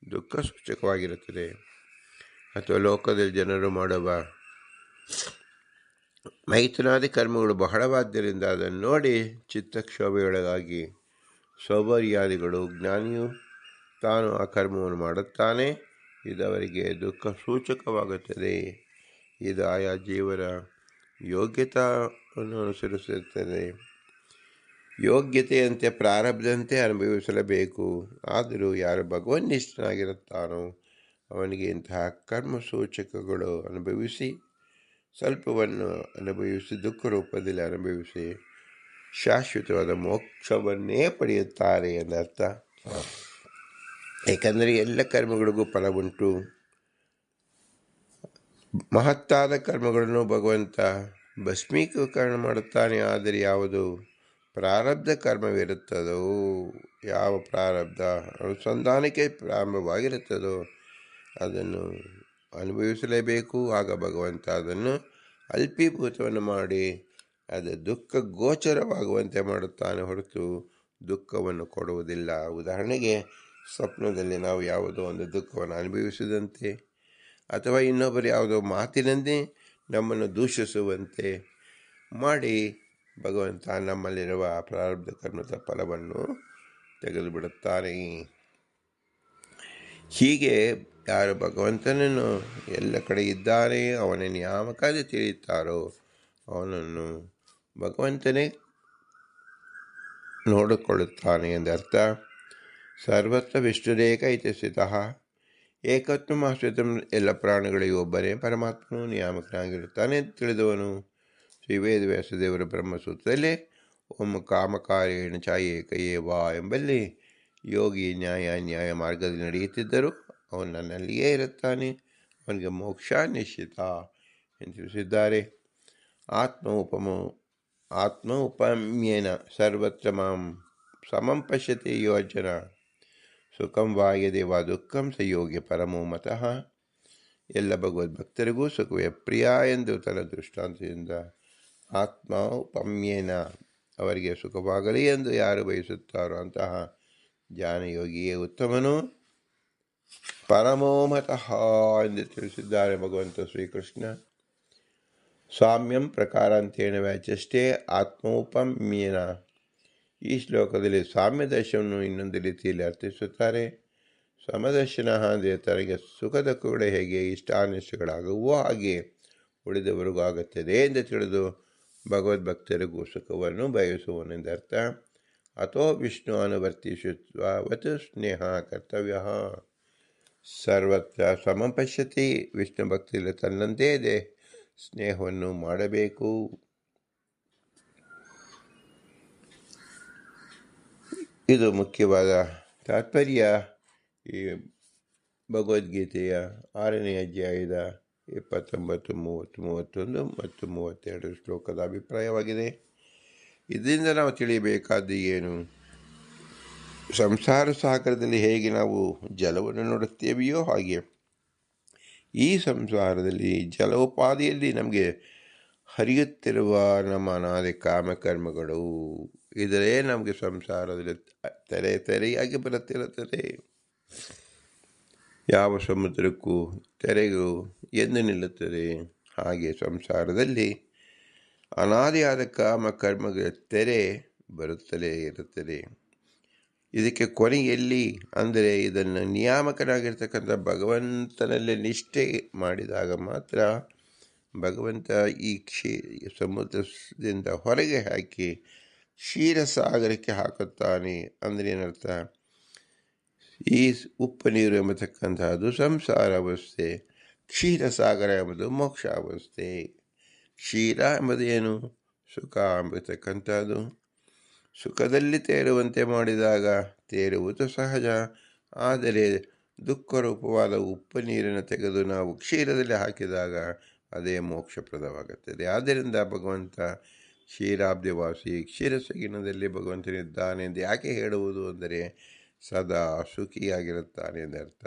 ದುಃಖ ಸೂಚಕವಾಗಿರುತ್ತದೆ. ಅಥವಾ ಲೋಕದಲ್ಲಿ ಜನರು ಮಾಡುವ ಮೈಥುನಾದಿ ಕರ್ಮಗಳು ಬಹಳವಾದ್ದರಿಂದ ಅದನ್ನು ನೋಡಿ ಚಿತ್ತಕ್ಷೋಭೆಯೊಳಗಾಗಿ ಸೌಭರ್ಯಾದಿಗಳು ಜ್ಞಾನಿಯು ತಾನು ಆ ಕರ್ಮವನ್ನು ಮಾಡುತ್ತಾನೆ, ಇದವರಿಗೆ ದುಃಖ ಸೂಚಕವಾಗುತ್ತದೆ. ಇದು ಆಯಾ ಜೀವರ ಯೋಗ್ಯತೆಯನ್ನು ಅನುಸರಿಸುತ್ತದೆ. ಯೋಗ್ಯತೆಯಂತೆ ಪ್ರಾರಬ್ಧಂತೆ ಅನುಭವಿಸಲೇಬೇಕು. ಆದರೂ ಯಾರು ಭಗವನ್ನಿಷ್ಠನಾಗಿರುತ್ತಾನೋ ಅವನಿಗೆ ಇಂತಹ ಕರ್ಮ ಸೂಚಕಗಳು ಅನುಭವಿಸಿ, ಸ್ವಲ್ಪವನ್ನು ಅನುಭವಿಸಿ ದುಃಖ ರೂಪದಲ್ಲಿ ಅನುಭವಿಸಿ ಶಾಶ್ವತವಾದ ಮೋಕ್ಷವನ್ನೇ ಪಡೆಯುತ್ತಾರೆ ಎಂದರ್ಥ. ಏಕೆಂದರೆ ಎಲ್ಲ ಕರ್ಮಗಳಿಗೂ ಫಲ ಉಂಟು. ಮಹತ್ತಾದ ಕರ್ಮಗಳನ್ನು ಭಗವಂತ ಭಸ್ಮೀಕರಣ ಮಾಡುತ್ತಾನೆ. ಆದರೆ ಯಾವುದು ಪ್ರಾರಬ್ಧ ಕರ್ಮವಿರುತ್ತದೋ, ಯಾವ ಪ್ರಾರಬ್ಧ ಅನುಸಂಧಾನಕ್ಕೆ ಪ್ರಾರಂಭವಾಗಿರುತ್ತದೋ ಅದನ್ನು ಅನುಭವಿಸಲೇಬೇಕು. ಆಗ ಭಗವಂತ ಅದನ್ನು ಅಲ್ಪೀಭೂತವನ್ನು ಮಾಡಿ ಅದು ದುಃಖ ಗೋಚರವಾಗುವಂತೆ ಮಾಡುತ್ತಾನೆ ಹೊರತು ದುಃಖವನ್ನು ಕೊಡುವುದಿಲ್ಲ. ಉದಾಹರಣೆಗೆ, ಸ್ವಪ್ನದಲ್ಲಿ ನಾವು ಯಾವುದೋ ಒಂದು ದುಃಖವನ್ನು ಅನುಭವಿಸಿದಂತೆ ಅಥವಾ ಇನ್ನೊಬ್ಬರು ಯಾವುದೋ ಮಾತಿನಂತೆ ನಮ್ಮನ್ನು ದೂಷಿಸುವಂತೆ ಮಾಡಿ ಭಗವಂತ ನಮ್ಮಲ್ಲಿರುವ ಪ್ರಾರಬ್ಧ ಕರ್ಮದ ಫಲವನ್ನು ತೆಗೆದುಬಿಡುತ್ತಾನೆ. ಹೀಗೆ ಯಾರು ಭಗವಂತನನ್ನು ಎಲ್ಲ ಕಡೆ ಇದ್ದಾನೆ, ಅವನ ನಿಯಾಮಕಾದಿ ತಿಳಿಯುತ್ತಾರೋ ಅವನನ್ನು ಭಗವಂತನೇ ನೋಡಿಕೊಳ್ಳುತ್ತಾನೆ ಎಂದರ್ಥ. ಸರ್ವತ್ರ ವಿಷ್ಣುರೇಕ ಇತಿ ಸ್ಥಿತಃ. ಏಕತ್ವಮಾಶ್ರಿತ ಎಲ್ಲ ಪ್ರಾಣಿಗಳಿಗೆ ಒಬ್ಬನೇ ಪರಮಾತ್ಮನು ನಿಯಾಮಕನಾಗಿರುತ್ತಾನೆ ಅಂತ ತಿಳಿದವನು ಶ್ರೀ ವೇದವ್ಯಾಸದೇವರ ಬ್ರಹ್ಮಸೂತ್ರದಲ್ಲಿ ಓಂ ಕಾಮಕಾರೇಣ ಚಾಯೇಕಯೇ ವಾ ಎಂಬಲ್ಲಿ ಯೋಗಿ ನ್ಯಾಯ ಮಾರ್ಗದಲ್ಲಿ ನಡೆಯುತ್ತಿದ್ದರೂ ಅವನು ನನ್ನಲ್ಲಿಯೇ ಇರುತ್ತಾನೆ, ಅವನಿಗೆ ಮೋಕ್ಷ ನಿಶ್ಚಿತ ಎಂದು ತಿಳಿಸಿದ್ದಾರೆ. ಆತ್ಮ ಉಪಮ್ಯೇನ ಸರ್ವತ್ರ ಮಾಂ ಸಮಂ ಪಶ್ಯತೆ ಯೋಜನ ಸುಖಂ ವಾಯದೆ ವಾ ದುಃಖಂ ಸ ಯೋಗ್ಯ ಪರಮೋ ಮತಃ. ಎಲ್ಲ ಭಗವದ್ಭಕ್ತರಿಗೂ ಸುಖವೇ ಪ್ರಿಯ ಎಂದು ತನ್ನ ದೃಷ್ಟಾಂತದಿಂದ ಆತ್ಮ ಉಪಮ್ಯೇನ ಅವರಿಗೆ ಸುಖವಾಗಲಿ ಎಂದು ಯಾರು ಬಯಸುತ್ತಾರೋ ಅಂತಹ ಜ್ಞಾನಯೋಗಿಯೇ ಉತ್ತಮನು, ಪರಮೋ ಮತಃ ಎಂದು ತಿಳಿಸಿದ್ದಾರೆ ಭಗವಂತ ಶ್ರೀಕೃಷ್ಣ. ಸಾಮ್ಯಂ ಪ್ರಕಾರಾಂತೇನ ವ್ಯಾಚಷ್ಟೇ ಆತ್ಮೋಪಮ್ಯೇನ. ಈ ಶ್ಲೋಕದಲ್ಲಿ ಸಾಮ್ಯ ದರ್ಶನವನ್ನು ಇನ್ನೊಂದು ರೀತಿಯಲ್ಲಿ ಅರ್ಥಿಸುತ್ತಾರೆ. ಸಮದರ್ಶನ ಅಂದರೆ ತನಗೆ ಸುಖ ದುಃಖಗಳು ಹೇಗೆ ಇಷ್ಟಾನಿಷ್ಟಗಳಾಗುವೋ ಹಾಗೆ ಉಳಿದವರಿಗೂ ಆಗುತ್ತದೆ ಎಂದು ತಿಳಿದು ಭಗವದ್ಭಕ್ತರಿಗೂ ಸುಖವನ್ನು ಬಯಸುವನೆಂದರ್ಥ. ಅಥೋ ವಿಷ್ಣು ಅನುವರ್ತಿಸುವತ್ ಸ್ನೇಹ ಕರ್ತವ್ಯ. ಸರ್ವತ್ರ ಸಮಪಶ್ಯತಿ. ವಿಷ್ಣು ಭಕ್ತಿಯಲ್ಲಿ ತನ್ನಂತೆ ಇದೆ ಸ್ನೇಹವನ್ನು ಮಾಡಬೇಕು. ಇದು ಮುಖ್ಯವಾದ ತಾತ್ಪರ್ಯ. ಈ ಭಗವದ್ಗೀತೆಯ 6ನೇ ಅಧ್ಯಾಯದ 29, 30, 31 ಮತ್ತು 32 ಶ್ಲೋಕದ ಅಭಿಪ್ರಾಯವಾಗಿದೆ. ಇದರಿಂದ ನಾವು ತಿಳಿಯಬೇಕಾದ್ದು ಏನು? ಸಂಸಾರ ಸಾಗರದಲ್ಲಿ ಹೇಗೆ ನಾವು ಜಲವನ್ನು ನೋಡುತ್ತೇವೆಯೋ ಹಾಗೆ ಈ ಸಂಸಾರದಲ್ಲಿ ಜಲೋಪಾದಿಯಲ್ಲಿ ನಮಗೆ ಹರಿಯುತ್ತಿರುವ ನಮ್ಮ ಅನಾದಿ ಕಾಮಕರ್ಮಗಳು, ಇದರೇ ನಮಗೆ ಸಂಸಾರದಲ್ಲಿ ತೆರೆಯಾಗಿ ಬರುತ್ತಿರುತ್ತದೆ. ಯಾವ ಸಮುದ್ರಕ್ಕೂ ತೆರೆಗೂ ಎಂದು ನಿಲ್ಲುತ್ತದೆ, ಹಾಗೆ ಸಂಸಾರದಲ್ಲಿ ಅನಾದಿಯಾದ ಕಾಮಕರ್ಮಗಳ ತೆರೆ ಬರುತ್ತಲೇ ಇರುತ್ತದೆ. ಇದಕ್ಕೆ ಕೊನೆ ಎಲ್ಲಿ ಅಂದರೆ ಇದನ್ನು ನಿಯಾಮಕನಾಗಿರ್ತಕ್ಕಂಥ ಭಗವಂತನಲ್ಲಿ ನಿಷ್ಠೆ ಮಾಡಿದಾಗ ಮಾತ್ರ ಭಗವಂತ ಈ ಸಮುದ್ರದಿಂದ ಹೊರಗೆ ಹಾಕಿ ಕ್ಷೀರಸಾಗರಕ್ಕೆ ಹಾಕುತ್ತಾನೆ. ಅಂದರೆ ಏನರ್ಥ? ಈ ಉಪ್ಪು ನೀರು ಎಂಬತಕ್ಕಂಥದ್ದು ಸಂಸಾರ ಅವಸ್ಥೆ, ಕ್ಷೀರಸಾಗರ ಎಂಬುದು ಮೋಕ್ಷ ಅವಸ್ಥೆ. ಕ್ಷೀರ ಎಂಬುದು ಏನು? ಸುಖ ಎಂಬತಕ್ಕಂಥದ್ದು. ಸುಖದಲ್ಲಿ ತೇರುವಂತೆ ಮಾಡಿದಾಗ ತೇರುವುದು ಸಹಜ. ಆದರೆ ದುಃಖರೂಪವಾದ ಉಪ್ಪು ನೀರನ್ನು ತೆಗೆದು ನಾವು ಕ್ಷೀರದಲ್ಲಿ ಹಾಕಿದಾಗ ಅದೇ ಮೋಕ್ಷಪ್ರದವಾಗುತ್ತದೆ. ಆದ್ದರಿಂದ ಭಗವಂತ ಕ್ಷೀರಾಬ್ಧಿವಾಸಿ, ಕ್ಷೀರಸಗಿನದಲ್ಲಿ ಭಗವಂತನಿದ್ದಾನೆ ಎಂದು ಯಾಕೆ ಹೇಳುವುದು ಅಂದರೆ ಸದಾ ಸುಖಿಯಾಗಿರುತ್ತಾನೆ ಎಂದರ್ಥ.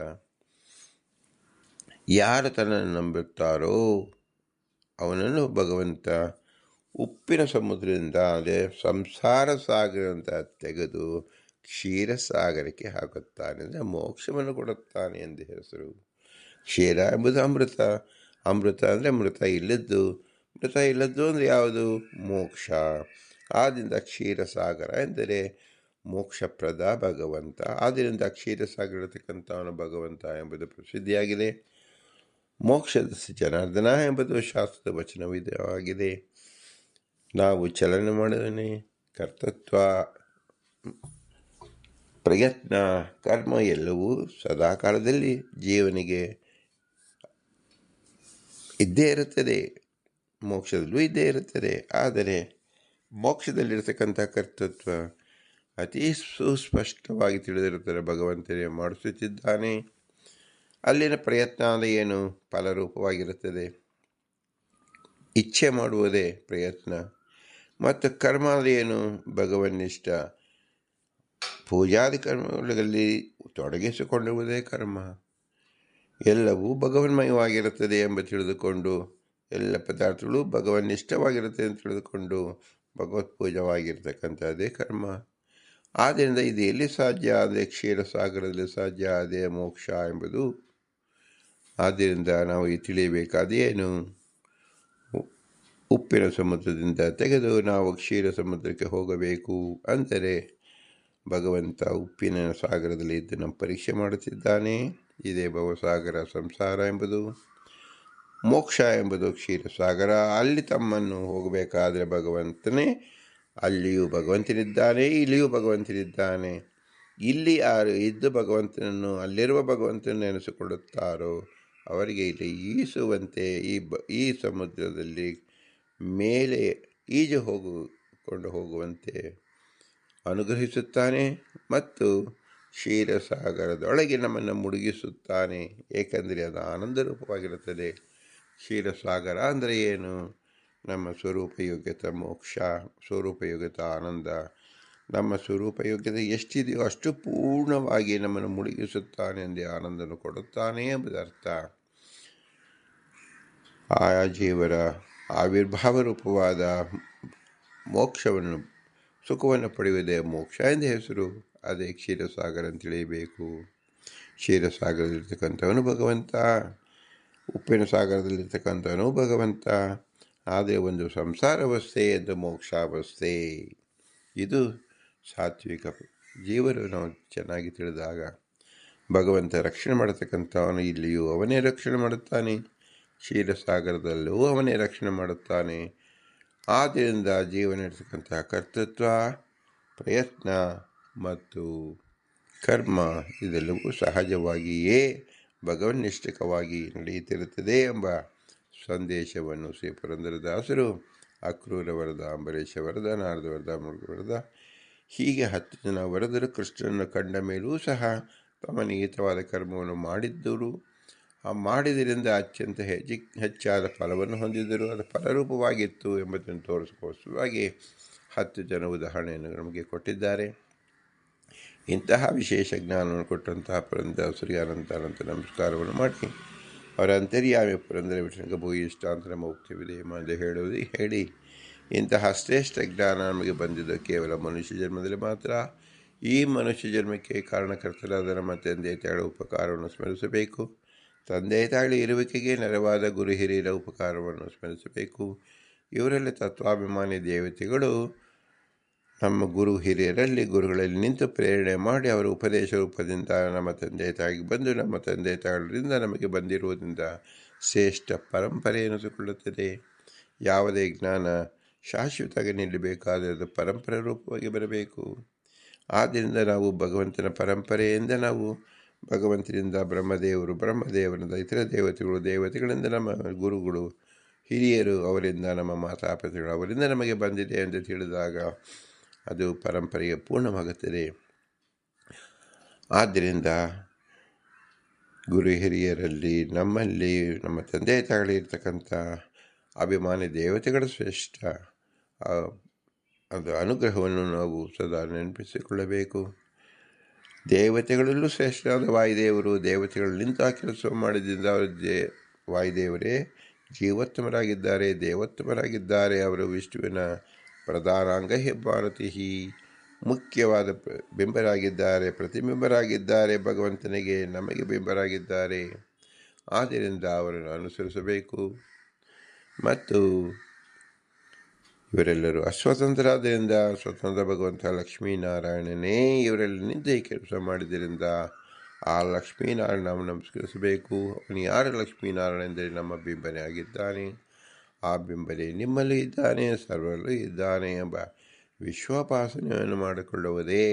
ಯಾರು ತನ್ನನ್ನು ನಂಬುತ್ತಾರೋ ಅವನನ್ನು ಭಗವಂತ ಉಪ್ಪಿನ ಸಮುದ್ರದಿಂದ ಅಂದರೆ ಸಂಸಾರ ಸಾಗರದಿಂದ ತೆಗೆದು ಕ್ಷೀರಸಾಗರಕ್ಕೆ ಹಾಕುತ್ತಾನೆ, ಅಂದರೆ ಮೋಕ್ಷವನ್ನು ಕೊಡುತ್ತಾನೆ ಎಂದು ಹೆಸರು. ಕ್ಷೀರ ಎಂಬುದು ಅಮೃತ. ಅಮೃತ ಅಂದರೆ ಮೃತ ಇಲ್ಲದ್ದು. ಮೃತ ಇಲ್ಲದ್ದು ಅಂದರೆ ಯಾವುದು? ಮೋಕ್ಷ. ಆದ್ದರಿಂದ ಕ್ಷೀರಸಾಗರ ಎಂದರೆ ಮೋಕ್ಷಪ್ರದ ಭಗವಂತ. ಆದ್ದರಿಂದ ಕ್ಷೀರಸಾಗರ ಇರತಕ್ಕಂಥವನು ಭಗವಂತ ಎಂಬುದು ಪ್ರಸಿದ್ಧಿಯಾಗಿದೆ. ಮೋಕ್ಷದ ಜನಾರ್ದನ ಎಂಬುದು ಶಾಸ್ತ್ರದ ವಚನವಿದವಾಗಿದೆ. ನಾವು ಚಲನೆ ಮಾಡನೆ ಕರ್ತೃತ್ವ, ಪ್ರಯತ್ನ, ಕರ್ಮ ಎಲ್ಲವೂ ಸದಾಕಾಲದಲ್ಲಿ ಜೀವನಿಗೆ ಇದ್ದೇ ಇರುತ್ತದೆ, ಮೋಕ್ಷದಲ್ಲೂ ಇದ್ದೇ ಇರುತ್ತದೆ. ಆದರೆ ಮೋಕ್ಷದಲ್ಲಿರತಕ್ಕಂಥ ಕರ್ತೃತ್ವ ಅತಿ ಸುಸ್ಪಷ್ಟವಾಗಿ ತಿಳಿದಿರುತ್ತದೆ. ಭಗವಂತನೇ ಮಾಡಿಸುತ್ತಿದ್ದಾನೆ. ಅಲ್ಲಿನ ಪ್ರಯತ್ನ ಅಂದರೆ ಏನು? ಫಲರೂಪವಾಗಿರುತ್ತದೆ. ಇಚ್ಛೆ ಮಾಡುವುದೇ ಪ್ರಯತ್ನ. ಮತ್ತು ಕರ್ಮ ಅಂದರೆ ಏನು? ಭಗವನ್ನಿಷ್ಠ ಪೂಜಾದಿ ಕರ್ಮಗಳಲ್ಲಿ ತೊಡಗಿಸಿಕೊಂಡಿರುವುದೇ ಕರ್ಮ. ಎಲ್ಲವೂ ಭಗವನ್ಮಯವಾಗಿರುತ್ತದೆ ಎಂಬ ತಿಳಿದುಕೊಂಡು, ಎಲ್ಲ ಪದಾರ್ಥಗಳು ಭಗವನ್ನಿಷ್ಠವಾಗಿರುತ್ತೆ ಅಂತ ತಿಳಿದುಕೊಂಡು ಭಗವತ್ಪೂಜವಾಗಿರ್ತಕ್ಕಂಥದ್ದೇ ಕರ್ಮ. ಆದ್ದರಿಂದ ಇದು ಎಲ್ಲಿ ಸಾಧ್ಯ? ಅಂದರೆ ಕ್ಷೀರಸಾಗರದಲ್ಲಿ ಸಾಧ್ಯ. ಅದೇ ಮೋಕ್ಷ ಎಂಬುದು. ಆದ್ದರಿಂದ ನಾವು ಈ ತಿಳಿಯಬೇಕಾದೇನು? ಉಪ್ಪಿನ ಸಮುದ್ರದಿಂದ ತೆಗೆದು ನಾವು ಕ್ಷೀರ ಸಮುದ್ರಕ್ಕೆ ಹೋಗಬೇಕು ಅಂದರೆ ಭಗವಂತ ಉಪ್ಪಿನ ಸಾಗರದಲ್ಲಿ ಇದ್ದು ನಮ್ಮ ಪರೀಕ್ಷೆ ಮಾಡುತ್ತಿದ್ದಾನೆ. ಇದೇ ಭವಸಾಗರ ಸಂಸಾರ ಎಂಬುದು. ಮೋಕ್ಷ ಎಂಬುದು ಕ್ಷೀರಸಾಗರ. ಅಲ್ಲಿ ತಮ್ಮನ್ನು ಹೋಗಬೇಕಾದರೆ ಭಗವಂತನೇ, ಅಲ್ಲಿಯೂ ಭಗವಂತನಿದ್ದಾನೆ, ಇಲ್ಲಿಯೂ ಭಗವಂತನಿದ್ದಾನೆ. ಇಲ್ಲಿ ಯಾರು ಇದ್ದು ಭಗವಂತನನ್ನು, ಅಲ್ಲಿರುವ ಭಗವಂತನನ್ನು ನೆನೆಸಿಕೊಳ್ಳುತ್ತಾರೋ ಅವರಿಗೆ ಇಲ್ಲಿ ಈಸುವಂತೆ ಈ ಸಮುದ್ರದಲ್ಲಿ ಮೇಲೆ ಈಜು ಕೊಂಡು ಹೋಗುವಂತೆ ಅನುಗ್ರಹಿಸುತ್ತಾನೆ ಮತ್ತು ಕ್ಷೀರಸಾಗರದೊಳಗೆ ನಮ್ಮನ್ನು ಮುಳುಗಿಸುತ್ತಾನೆ. ಏಕೆಂದರೆ ಅದು ಆನಂದ ರೂಪವಾಗಿರುತ್ತದೆ. ಕ್ಷೀರಸಾಗರ ಅಂದರೆ ಏನು? ನಮ್ಮ ಸ್ವರೂಪಯೋಗ್ಯತೆ ಮೋಕ್ಷ, ಸ್ವರೂಪಯೋಗ್ಯತೆ ಆನಂದ. ನಮ್ಮ ಸ್ವರೂಪಯೋಗ್ಯತೆ ಎಷ್ಟಿದೆಯೋ ಅಷ್ಟು ಪೂರ್ಣವಾಗಿ ನಮ್ಮನ್ನು ಮುಳುಗಿಸುತ್ತಾನೆ ಎಂದೇ ಆನಂದವನ್ನು ಕೊಡುತ್ತಾನೆ ಎಂಬುದರ್ಥ. ಆಯಾ ಜೀವರ ಆವಿರ್ಭಾವ ರೂಪವಾದ ಮೋಕ್ಷವನ್ನು, ಸುಖವನ್ನು ಪಡೆಯುವುದೇ ಮೋಕ್ಷ ಎಂದು ಹೆಸರು. ಅದೇ ಕ್ಷೀರಸಾಗರ ಅಂತ ತಿಳಿಯಬೇಕು. ಕ್ಷೀರಸಾಗರದಲ್ಲಿರ್ತಕ್ಕಂಥವನು ಭಗವಂತ, ಉಪ್ಪಿನ ಸಾಗರದಲ್ಲಿರ್ತಕ್ಕಂಥವನು ಭಗವಂತ. ಆದರೆ ಒಂದು ಸಂಸಾರಾವಸ್ಥೆ ಎಂದು ಮೋಕ್ಷಾವಸ್ಥೆ. ಇದು ಸಾತ್ವಿಕ ಜೀವರು ನಾವು ಚೆನ್ನಾಗಿ ತಿಳಿದಾಗ ಭಗವಂತ ರಕ್ಷಣೆ ಮಾಡತಕ್ಕಂಥವನು ಇಲ್ಲಿಯೂ ಅವನೇ ರಕ್ಷಣೆ ಮಾಡುತ್ತಾನೆ, ಕ್ಷೀರಸಾಗರದಲ್ಲೂ ಅವನೇ ರಕ್ಷಣೆ ಮಾಡುತ್ತಾನೆ. ಆದ್ದರಿಂದ ಜೀವನ ಇರತಕ್ಕಂತಹ ಕರ್ತೃತ್ವ, ಪ್ರಯತ್ನ ಮತ್ತು ಕರ್ಮ ಇದೆಲ್ಲವೂ ಸಹಜವಾಗಿಯೇ ಭಗವನ್ನಿಷ್ಠಕವಾಗಿ ನಡೆಯುತ್ತಿರುತ್ತದೆ ಎಂಬ ಸಂದೇಶವನ್ನು ಶ್ರೀ ಪುರಂದರದಾಸರು ಅಕ್ರೂರ ವರದ, ಅಂಬರೀಷ ವರದ, ನಾರದ ವರದ, ಮೃಗ ವರದ ಹೀಗೆ 10 ಜನ ವರದರು ಕೃಷ್ಣನನ್ನು ಕಂಡ ಮೇಲೂ ಸಹ ತಮ್ಮ ನಿಹಿತವಾದ ಕರ್ಮವನ್ನು ಮಾಡಿದ್ದರು. ಆ ಮಾಡಿದರಿಂದ ಅತ್ಯಂತ ಹೆಚ್ಚಾದ ಫಲವನ್ನು ಹೊಂದಿದ್ದರು. ಅದು ಫಲರೂಪವಾಗಿತ್ತು ಎಂಬುದನ್ನು ತೋರಿಸುವುದಕ್ಕೋಸ್ಕರವಾಗಿ 10 ಜನ ಉದಾಹರಣೆಯನ್ನು ನಮಗೆ ಕೊಟ್ಟಿದ್ದಾರೆ. ಇಂತಹ ವಿಶೇಷ ಜ್ಞಾನವನ್ನು ಕೊಟ್ಟಂತಹ ಪುರಂದರದಾಸರಿಗೆ ಅನಂತ ನಮಸ್ಕಾರವನ್ನು ಮಾಡಿ ಅವರ ಅಂತರ್ಯಾಮಿ ಪುರಂದರ ವಿಷ್ಣುಗೆ ಭೂಯಿಷ್ಟಾಂತರ ಮೌಕ್ತಿವಿದೆ ಎಂದು ಹೇಳಿ ಇಂತಹ ಶ್ರೇಷ್ಠ ಜ್ಞಾನ ನಮಗೆ ಬಂದಿದ್ದು ಕೇವಲ ಮನುಷ್ಯ ಜನ್ಮದಲ್ಲಿ ಮಾತ್ರ. ಈ ಮನುಷ್ಯ ಜನ್ಮಕ್ಕೆ ಕಾರಣಕರ್ತರಾದ ನಮ್ಮ ತಂದೆ ತಾಯಿಗಳ ಉಪಕಾರವನ್ನು ಸ್ಮರಿಸಬೇಕು. ತಂದೆ ತಾಯಿ ಇರುವಿಕೆಗೆ ನೆರವಾದ ಗುರು ಹಿರಿಯರ ಉಪಕಾರವನ್ನು ಸ್ಮರಿಸಬೇಕು. ಇವರಲ್ಲಿ ತತ್ವಾಭಿಮಾನಿ ದೇವತೆಗಳು ನಮ್ಮ ಗುರು ಹಿರಿಯರಲ್ಲಿ, ಗುರುಗಳಲ್ಲಿ ನಿಂತು ಪ್ರೇರಣೆ ಮಾಡಿ ಅವರ ಉಪದೇಶ ರೂಪದಿಂದ ನಮ್ಮ ತಂದೆ ತಾಯಿಗೆ ಬಂದು ನಮ್ಮ ತಂದೆ ತಾಯಿಗಳಿಂದ ನಮಗೆ ಬಂದಿರುವುದರಿಂದ ಶ್ರೇಷ್ಠ ಪರಂಪರೆ ಎನಿಸಿಕೊಳ್ಳುತ್ತದೆ. ಯಾವುದೇ ಜ್ಞಾನ ಶಾಶ್ವತವಾಗಿ ನಿಲ್ಲಬೇಕಾದರೆ ಅದು ಪರಂಪರೆ ರೂಪವಾಗಿ ಬರಬೇಕು. ಆದ್ದರಿಂದ ನಾವು ಭಗವಂತನ ಪರಂಪರೆಯಿಂದ ನಾವು ಭಗವಂತನಿಂದ ಬ್ರಹ್ಮದೇವರಿಂದ ಇತರ ದೇವತೆಗಳಿಂದ ನಮ್ಮ ಗುರುಗಳು ಹಿರಿಯರು, ಅವರಿಂದ ನಮ್ಮ ಮಾತಾಪಿತೃಗಳು, ಅವರಿಂದ ನಮಗೆ ಬಂದಿದೆ ಎಂದು ತಿಳಿದಾಗ ಅದು ಪರಂಪರೆಗೆ ಪೂರ್ಣವಾಗುತ್ತದೆ. ಆದ್ದರಿಂದ ಗುರು ಹಿರಿಯರಲ್ಲಿ, ನಮ್ಮಲ್ಲಿ, ನಮ್ಮ ತಂದೆ ತಾಯಿರ್ತಕ್ಕಂಥ ಅಭಿಮಾನಿ ದೇವತೆಗಳ ಶ್ರೇಷ್ಠ ಅದು ಅನುಗ್ರಹವನ್ನು ನಾವು ಸದಾ ನೆನಪಿಸಿಕೊಳ್ಳಬೇಕು. ದೇವತೆಗಳಲ್ಲೂ ಶ್ರೇಷ್ಠವಾದ ವಾಯುದೇವರು. ದೇವತೆಗಳು ನಿಂತು ಆ ಕೆಲಸ ಮಾಡಿದ್ದರಿಂದ ಅವರು ವಾಯುದೇವರೇ ಜೀವೋತ್ತಮರಾಗಿದ್ದಾರೆ, ದೇವೋತ್ತಮರಾಗಿದ್ದಾರೆ. ಅವರು ವಿಷ್ಣುವಿನ ಪ್ರಧಾನಾಂಗ ಭಾರತಿ ಮುಖ್ಯವಾದ ಬಿಂಬರಾಗಿದ್ದಾರೆ, ಪ್ರತಿಬಿಂಬರಾಗಿದ್ದಾರೆ. ಭಗವಂತನಿಗೆ ನಮಗೆ ಬಿಂಬರಾಗಿದ್ದಾರೆ. ಆದ್ದರಿಂದ ಅವರನ್ನು ಅನುಸರಿಸಬೇಕು. ಮತ್ತು ಇವರೆಲ್ಲರೂ ಅಸ್ವತಂತ್ರರಾದ್ದರಿಂದ ಸ್ವತಂತ್ರ ಭಗವಂತ ಲಕ್ಷ್ಮೀನಾರಾಯಣನೇ ಇವರೆಲ್ಲ ನಿಂತು ಈ ಕೆಲಸ ಮಾಡಿದ್ದರಿಂದ ಆ ಲಕ್ಷ್ಮೀನಾರಾಯಣ ನಾವು ನಮಸ್ಕರಿಸಬೇಕು. ಅವನು ಯಾರು ಲಕ್ಷ್ಮೀನಾರಾಯಣ ಎಂದರೆ ನಮ್ಮ ಬಿಂಬನೆ ಆಗಿದ್ದಾನೆ. ಆ ಬಿಂಬನೆ ನಿಮ್ಮಲ್ಲೂ ಇದ್ದಾನೆ, ಸರ್ವರಲ್ಲೂ ಇದ್ದಾನೆ ಎಂಬ ವಿಶ್ವಾಪಾಸನೆಯನ್ನು ಮಾಡಿಕೊಳ್ಳುವುದೇ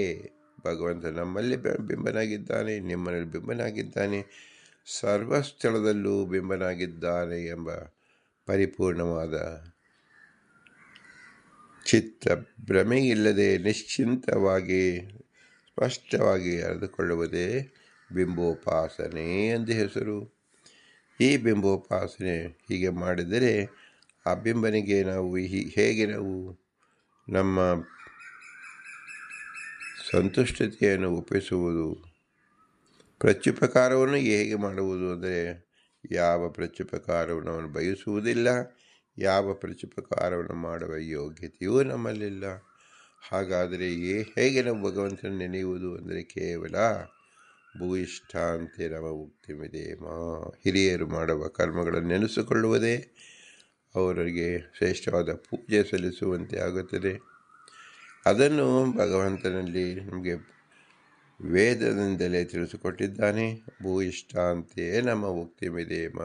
ಭಗವಂತ ನಮ್ಮಲ್ಲಿ ಬಿಂಬನಾಗಿದ್ದಾನೆ, ನಿಮ್ಮಲ್ಲಿ ಬಿಂಬನಾಗಿದ್ದಾನೆ, ಸರ್ವಸ್ಥಳದಲ್ಲೂ ಬಿಂಬನಾಗಿದ್ದಾನೆ ಎಂಬ ಪರಿಪೂರ್ಣವಾದ ಚಿತ್ತ ಭ್ರಮೆಯಿಲ್ಲದೆ ನಿಶ್ಚಿಂತವಾಗಿ ಸ್ಪಷ್ಟವಾಗಿ ಅರಿತುಕೊಳ್ಳುವುದೇ ಬಿಂಬೋಪಾಸನೆ ಎಂದು ಹೆಸರು. ಈ ಬಿಂಬೋಪಾಸನೆ ಹೀಗೆ ಮಾಡಿದರೆ ಆ ಬಿಂಬನಿಗೆ ನಾವು ಹೇಗೆ ನಾವು ನಮ್ಮ ಸಂತುಷ್ಟತೆಯನ್ನು ಒಪ್ಪಿಸುವುದು, ಪ್ರತ್ಯುಪಕಾರವನ್ನು ಹೇಗೆ ಮಾಡುವುದು ಅಂದರೆ ಯಾವ ಪ್ರತ್ಯುಪಕಾರವನ್ನು ಅವನು ಬಯಸುವುದಿಲ್ಲ, ಯಾವ ಪ್ರತ್ಯುಪಕಾರವನ್ನು ಮಾಡುವ ಯೋಗ್ಯತೆಯೂ ನಮ್ಮಲ್ಲಿಲ್ಲ. ಹಾಗಾದರೆ ಹೇಗೆ ನಾವು ಭಗವಂತನ ನೆನೆಯುವುದು ಅಂದರೆ ಕೇವಲ ಭೂಯಿಷ್ಠಾಂತೆ ನಮ ಮುಕ್ತಿಮಿದೇಮ, ಹಿರಿಯರು ಮಾಡುವ ಕರ್ಮಗಳನ್ನು ನೆನೆಸಿಕೊಳ್ಳುವುದೇ ಅವರಿಗೆ ಶ್ರೇಷ್ಠವಾದ ಪೂಜೆ ಸಲ್ಲಿಸುವಂತೆ ಆಗುತ್ತದೆ. ಅದನ್ನು ಭಗವಂತನಲ್ಲಿ ನಮಗೆ ವೇದದಿಂದಲೇ ತಿಳಿಸಿಕೊಟ್ಟಿದ್ದಾನೆ. ಭೂಯಿಷ್ಠಾಂತೆ ನಮ್ಮ ಮುಕ್ತಿಮಿದೇಮ.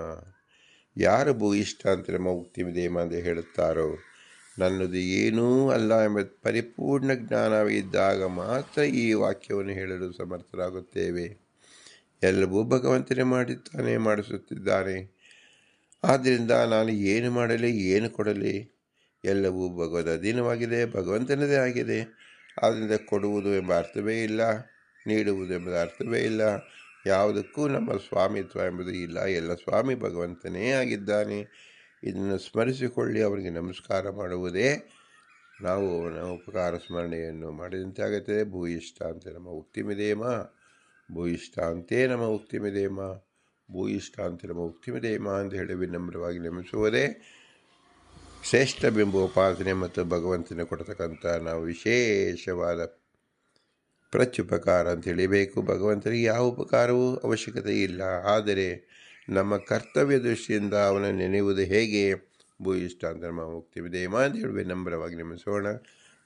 ಯಾರು ಭೂಯಿಷ್ಠಾಂತೆ ನಮ್ಮ ಮುಕ್ತಿಮಿದೇಮ ಅಂತ ಹೇಳುತ್ತಾರೋ, ನನ್ನದು ಏನೂ ಅಲ್ಲ ಎಂಬ ಪರಿಪೂರ್ಣ ಜ್ಞಾನವಿದ್ದಾಗ ಮಾತ್ರ ಈ ವಾಕ್ಯವನ್ನು ಹೇಳಲು ಸಮರ್ಥರಾಗುತ್ತೇವೆ. ಎಲ್ಲವೂ ಭಗವಂತನೇ ಮಾಡಿಸುತ್ತಿದ್ದಾನೆ. ಆದ್ದರಿಂದ ನಾನು ಏನು ಮಾಡಲಿ, ಏನು ಕೊಡಲಿ, ಎಲ್ಲವೂ ಭಗವದ್ ಅಧೀನವಾಗಿದೆ, ಭಗವಂತನದೇ ಆಗಿದೆ. ಆದ್ದರಿಂದ ಕೊಡುವುದು ಎಂಬ ಅರ್ಥವೇ ಇಲ್ಲ, ನೀಡುವುದು ಎಂಬುದು ಅರ್ಥವೇ ಇಲ್ಲ. ಯಾವುದಕ್ಕೂ ನಮ್ಮ ಸ್ವಾಮಿತ್ವ ಎಂಬುದು ಇಲ್ಲ. ಎಲ್ಲ ಸ್ವಾಮಿ ಭಗವಂತನೇ ಆಗಿದ್ದಾನೆ. ಇದನ್ನು ಸ್ಮರಿಸಿಕೊಳ್ಳಿ, ಅವರಿಗೆ ನಮಸ್ಕಾರ ಮಾಡುವುದೇ ನಾವು ಅವನ ಉಪಕಾರ ಸ್ಮರಣೆಯನ್ನು ಮಾಡಿದಂತೆ ಆಗುತ್ತದೆ. ಭೂಯಿಷ್ಠಾಂತೆ ನಮ್ಮ ಉಕ್ತಿಮಿದೇಮ, ಭೂಯಿಷ್ಠಾಂತೆ ನಮ್ಮ ಉಕ್ತಿಮಿದೇಮ, ಭೂಯಿಷ್ಠಾಂತೆ ನಮ್ಮ ಉಕ್ತಿಮಿದೇಮ ಅಂತ ಹೇಳಿ ವಿನಮ್ರವಾಗಿ ನಮಿಸುವುದೇ ಶ್ರೇಷ್ಠ ಬಿಂಬೋಪಾಸನೆ ಮತ್ತು ಭಗವಂತನ ಕೊಡತಕ್ಕಂಥ ನಾವು ವಿಶೇಷವಾದ ಪ್ರತ್ಯುಪಕಾರ ಅಂತ ತಿಳಿಬೇಕು. ಭಗವಂತನಿಗೆ ಯಾವ ಉಪಕಾರವೂ ಅವಶ್ಯಕತೆ ಇಲ್ಲ. ಆದರೆ ನಮ್ಮ ಕರ್ತವ್ಯ ದೃಷ್ಟಿಯಿಂದ ಅವನ ನೆನೆಯುವುದು ಹೇಗೆ? ಭೂಯಿಷ್ಠಾಂತ ನಮ್ಮ ಮುಕ್ತಿಮಿದೇಮ ಅಂತ ಹೇಳಿ ವಿನಮ್ರವಾಗಿ ನಮಿಸೋಣ.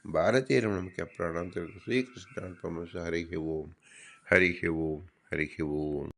ಭಾರತೀಯರ ಮುಖ್ಯ ಪ್ರಾಣ ಅಂತ ಶ್ರೀಕೃಷ್ಣ ಅರ್ಪಣಮಸ್ತು. ಹರಿ ಓಂ, ಹರಿ ಓಂ, ಹರಿ ಓಂ.